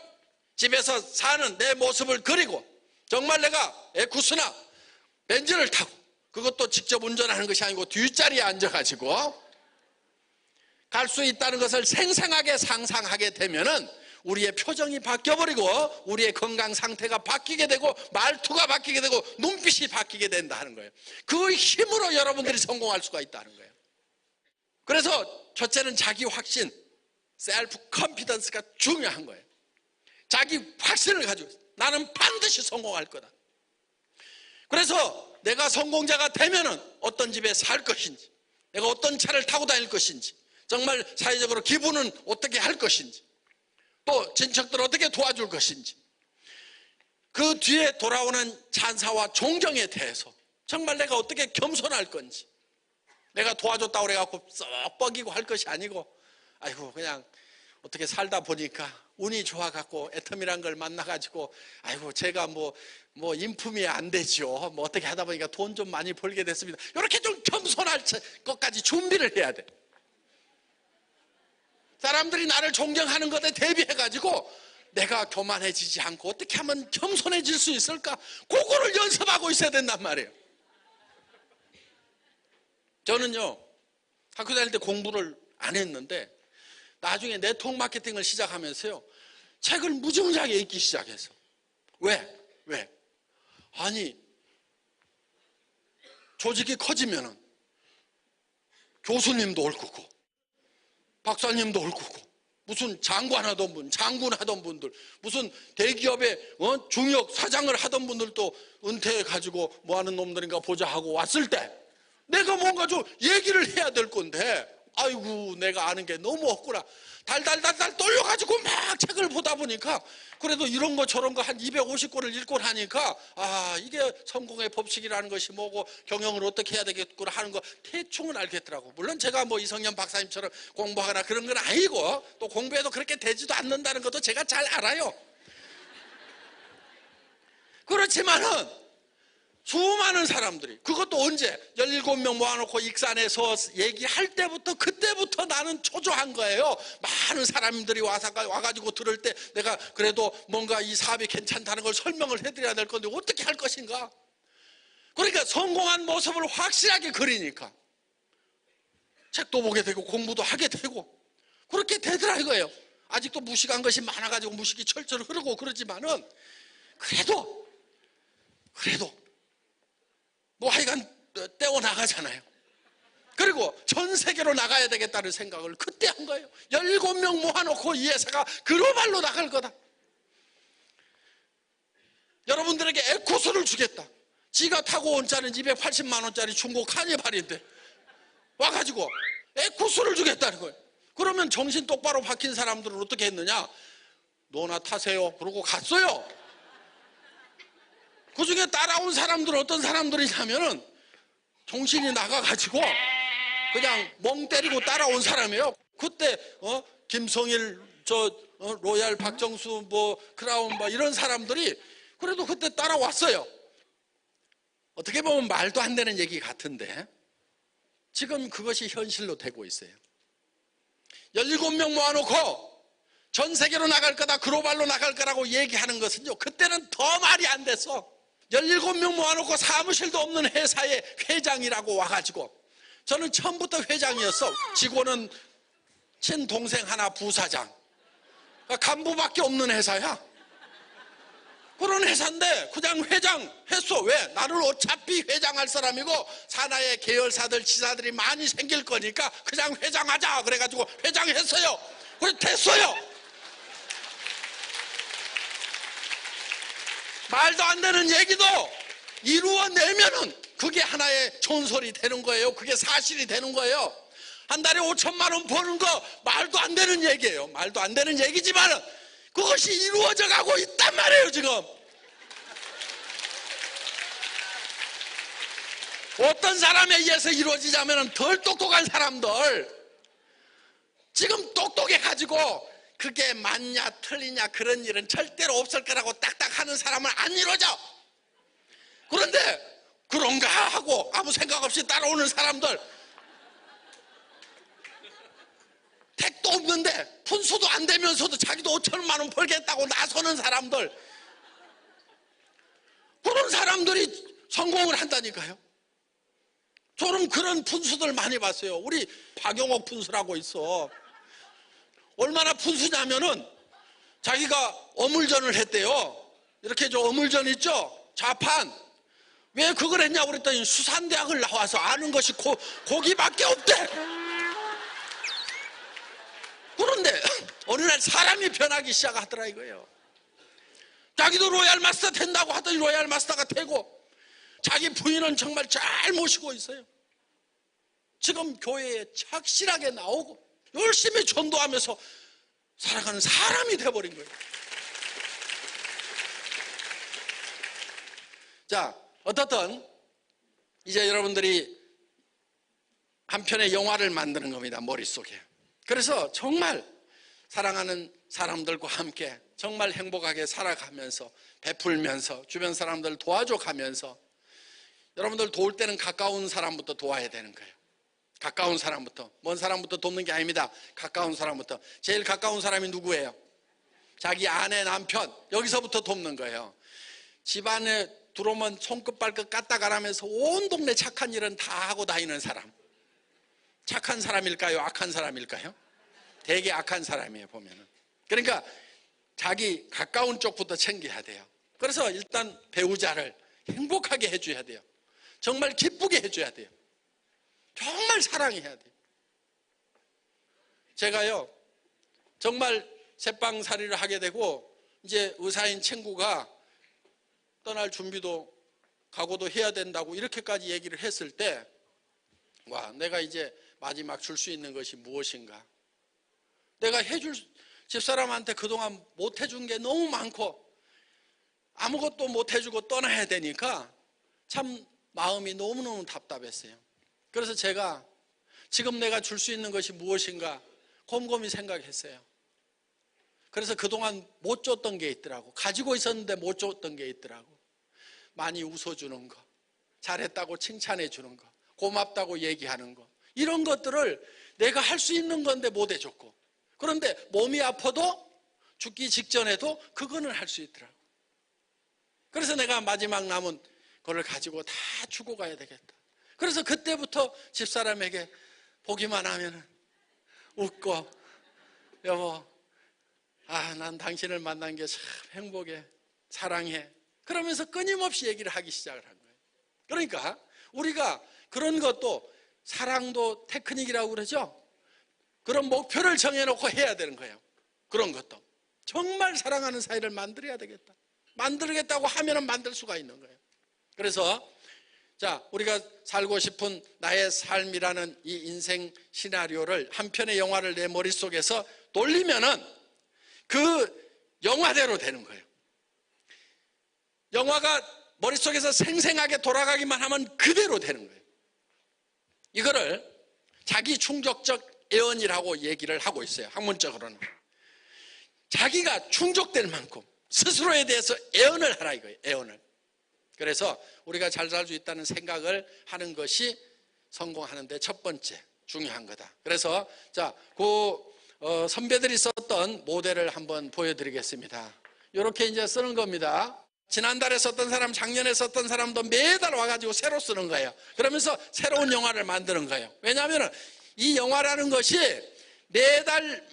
집에서 사는 내 모습을 그리고 정말 내가 에쿠스나 벤츠를 타고 그것도 직접 운전하는 것이 아니고 뒷자리에 앉아가지고 갈 수 있다는 것을 생생하게 상상하게 되면은 우리의 표정이 바뀌어버리고 우리의 건강 상태가 바뀌게 되고 말투가 바뀌게 되고 눈빛이 바뀌게 된다는 거예요. 그 힘으로 여러분들이 성공할 수가 있다는 거예요. 그래서 첫째는 자기 확신, 셀프 컨피던스가 중요한 거예요. 자기 확신을 가지고 나는 반드시 성공할 거다. 그래서 내가 성공자가 되면은 어떤 집에 살 것인지, 내가 어떤 차를 타고 다닐 것인지, 정말 사회적으로 기부는 어떻게 할 것인지, 또 친척들 어떻게 도와줄 것인지, 그 뒤에 돌아오는 찬사와 존경에 대해서 정말 내가 어떻게 겸손할 건지, 내가 도와줬다고 그래갖고 썩 뻐기고 할 것이 아니고 아이고 그냥 어떻게 살다 보니까 운이 좋아갖고 애텀이란 걸 만나가지고 아이고 제가 뭐 인품이 안 되죠. 뭐 어떻게 하다 보니까 돈 좀 많이 벌게 됐습니다. 이렇게 좀 겸손할 것까지 준비를 해야 돼. 사람들이 나를 존경하는 것에 대비해가지고 내가 교만해지지 않고 어떻게 하면 겸손해질 수 있을까? 그거를 연습하고 있어야 된단 말이에요. 저는요, 학교 다닐 때 공부를 안 했는데 나중에 네트워크 마케팅을 시작하면서요, 책을 무지무지하게 읽기 시작해서. 왜? 아니, 조직이 커지면은 교수님도 올 거고 박사님도 올 거고 무슨 장관 하던 분, 장군 하던 분들, 무슨 대기업의 중역 사장을 하던 분들도 은퇴해가지고 뭐 하는 놈들인가 보자 하고 왔을 때 내가 뭔가 좀 얘기를 해야 될 건데, 아이고 내가 아는 게 너무 없구나. 달달달달 떨려가지고 막 책을 보다 보니까 그래도 이런 거 저런 거 한 250권을 읽고 나니까 이게 성공의 법칙이라는 것이 뭐고 경영을 어떻게 해야 되겠구나 하는 거 대충은 알겠더라고. 물론 제가 뭐 이성현 박사님처럼 공부하거나 그런 건 아니고 또 공부해도 그렇게 되지도 않는다는 것도 제가 잘 알아요. 그렇지만은 수많은 사람들이, 그것도 언제 17명 모아놓고 익산에서 얘기할 때부터, 그때부터 나는 초조한 거예요. 많은 사람들이 와가지고 들을 때 내가 그래도 뭔가 이 사업이 괜찮다는 걸 설명을 해드려야 될 건데 어떻게 할 것인가. 그러니까 성공한 모습을 확실하게 그리니까 책도 보게 되고 공부도 하게 되고 그렇게 되더라 이거예요. 아직도 무식한 것이 많아가지고 무식이 철철 흐르고 그러지만은 그래도 뭐 하여간 떼어나가잖아요. 그리고 전 세계로 나가야 되겠다는 생각을 그때 한 거예요. 17명 모아놓고 이 회사가 글로벌로 나갈 거다. 여러분들에게 에쿠스를 주겠다. 지가 타고 온 차는 280만 원짜리 중고 카니발인데 와가지고 에쿠스를 주겠다는 거예요. 그러면 정신 똑바로 박힌 사람들은 어떻게 했느냐? 너나 타세요. 그러고 갔어요. 그 중에 따라온 사람들은 어떤 사람들이냐면은 정신이 나가가지고 그냥 멍 때리고 따라온 사람이에요. 그때 김성일, 로얄 박정수, 뭐 크라운 뭐 이런 사람들이 그래도 그때 따라왔어요. 어떻게 보면 말도 안 되는 얘기 같은데 지금 그것이 현실로 되고 있어요. 17명 모아놓고 전 세계로 나갈 거다, 글로벌로 나갈 거라고 얘기하는 것은요, 그때는 더 말이 안 돼서 17명 모아놓고 사무실도 없는 회사의 회장이라고 와가지고, 저는 처음부터 회장이었어. 직원은 친동생 하나 부사장, 간부밖에 없는 회사야. 그런 회사인데 그냥 회장 했어. 왜? 나는 어차피 회장할 사람이고 산하의 계열사들 지사들이 많이 생길 거니까 그냥 회장하자 그래가지고 회장했어요. 그래 됐어요. 말도 안 되는 얘기도 이루어내면은 그게 하나의 전설이 되는 거예요. 그게 사실이 되는 거예요. 한 달에 5천만 원 버는 거 말도 안 되는 얘기예요. 말도 안 되는 얘기지만은 그것이 이루어져 가고 있단 말이에요. 지금 어떤 사람에 의해서 이루어지자면 덜 똑똑한 사람들, 지금 똑똑해가지고 그게 맞냐 틀리냐 그런 일은 절대로 없을 거라고 딱딱 하는 사람은 안 이루어져. 그런데 그런가 하고 아무 생각 없이 따라오는 사람들, 택도 없는데 분수도 안 되면서도 자기도 5천만 원 벌겠다고 나서는 사람들, 그런 사람들이 성공을 한다니까요. 저는 그런 분수들 많이 봤어요. 우리 박영옥 분수라고 있어. 얼마나 분수냐면은 자기가 어물전을 했대요. 이렇게 저 어물전 있죠? 좌판. 왜 그걸 했냐고 그랬더니 수산대학을 나와서 아는 것이 고기밖에 없대. 그런데 어느 날 사람이 변하기 시작하더라 이거예요. 자기도 로얄 마스터 된다고 하더니 로얄 마스터가 되고, 자기 부인은 정말 잘 모시고 있어요. 지금 교회에 착실하게 나오고 열심히 전도하면서 살아가는 사람이 돼버린 거예요. 자, 어떻든 이제 여러분들이 한 편의 영화를 만드는 겁니다, 머릿속에. 그래서 정말 사랑하는 사람들과 함께 정말 행복하게 살아가면서 베풀면서 주변 사람들 도와줘 가면서, 여러분들 도울 때는 가까운 사람부터 도와야 되는 거예요. 가까운 사람부터. 먼 사람부터 돕는 게 아닙니다. 가까운 사람부터. 제일 가까운 사람이 누구예요? 자기 아내, 남편. 여기서부터 돕는 거예요. 집안에 들어오면 손끝 발끝 까딱 가라면서 온 동네 착한 일은 다 하고 다니는 사람. 착한 사람일까요? 악한 사람일까요? 되게 악한 사람이에요, 보면은. 그러니까 자기 가까운 쪽부터 챙겨야 돼요. 그래서 일단 배우자를 행복하게 해줘야 돼요. 정말 기쁘게 해줘야 돼요. 정말 사랑해야 돼요. 제가요, 정말 새빵살이를 하게 되고 이제 의사인 친구가 떠날 준비도 각오도 해야 된다고 이렇게까지 얘기를 했을 때, 와, 내가 이제 마지막 줄 수 있는 것이 무엇인가? 내가 해줄 집사람한테 그동안 못 해준 게 너무 많고 아무것도 못 해주고 떠나야 되니까 참 마음이 너무너무 답답했어요. 그래서 제가 지금 내가 줄 수 있는 것이 무엇인가 곰곰이 생각했어요. 그래서 그동안 못 줬던 게 있더라고. 가지고 있었는데 못 줬던 게 있더라고. 많이 웃어주는 거, 잘했다고 칭찬해 주는 거, 고맙다고 얘기하는 거, 이런 것들을 내가 할 수 있는 건데 못 해줬고, 그런데 몸이 아파도 죽기 직전에도 그거는 할 수 있더라고. 그래서 내가 마지막 남은 그걸 가지고 다 주고 가야 되겠다. 그래서 그때부터 집사람에게 보기만 하면 웃고, 여보, 난 당신을 만난 게 참 행복해, 사랑해, 그러면서 끊임없이 얘기를 하기 시작을 한 거예요. 그러니까 우리가 그런 것도 사랑도 테크닉이라고 그러죠. 그런 목표를 정해놓고 해야 되는 거예요. 그런 것도 정말 사랑하는 사이를 만들어야 되겠다. 만들겠다고 하면은 만들 수가 있는 거예요. 그래서 자, 우리가 살고 싶은 나의 삶이라는 이 인생 시나리오를 한 편의 영화를 내 머릿속에서 돌리면은 그 영화대로 되는 거예요. 영화가 머릿속에서 생생하게 돌아가기만 하면 그대로 되는 거예요. 이거를 자기 충족적 애언이라고 얘기를 하고 있어요. 학문적으로는. 자기가 충족될 만큼 스스로에 대해서 애언을 하라 이거예요. 애언을. 그래서 우리가 잘 살 수 있다는 생각을 하는 것이 성공하는 데 첫 번째 중요한 거다. 그래서 자, 선배들이 썼던 모델을 한번 보여드리겠습니다. 이렇게 이제 쓰는 겁니다. 지난달에 썼던 사람, 작년에 썼던 사람도 매달 와가지고 새로 쓰는 거예요. 그러면서 새로운 영화를 만드는 거예요. 왜냐하면 이 영화라는 것이 매달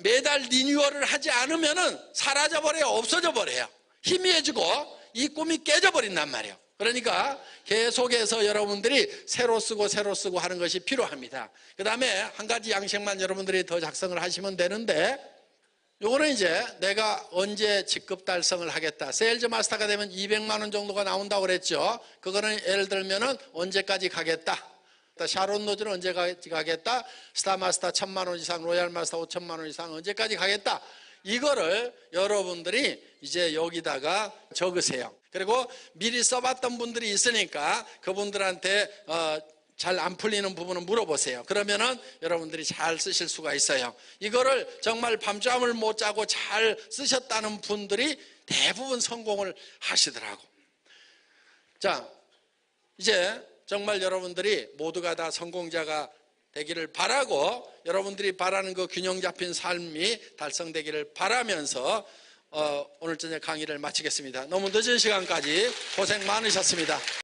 리뉴얼을 하지 않으면 사라져버려요. 없어져버려요. 희미해지고 이 꿈이 깨져버린단 말이에요. 그러니까 계속해서 여러분들이 새로 쓰고 하는 것이 필요합니다. 그 다음에 한 가지 양식만 여러분들이 더 작성을 하시면 되는데, 요거는 이제 내가 언제 직급 달성을 하겠다. 세일즈 마스터가 되면 200만 원 정도가 나온다고 그랬죠. 그거는 예를 들면은 언제까지 가겠다. 샤론 노즈는 언제까지 가겠다. 스타 마스터 1000만 원 이상, 로얄 마스터 5천만 원 이상 언제까지 가겠다. 이거를 여러분들이 이제 여기다가 적으세요. 그리고 미리 써봤던 분들이 있으니까 그분들한테 잘 안 풀리는 부분은 물어보세요. 그러면은 여러분들이 잘 쓰실 수가 있어요. 이거를 정말 밤잠을 못 자고 잘 쓰셨다는 분들이 대부분 성공을 하시더라고. 자, 이제 정말 여러분들이 모두가 다 성공자가 되기를 바라고, 여러분들이 바라는 그 균형 잡힌 삶이 달성되기를 바라면서 오늘 저녁 강의를 마치겠습니다. 너무 늦은 시간까지 고생 많으셨습니다.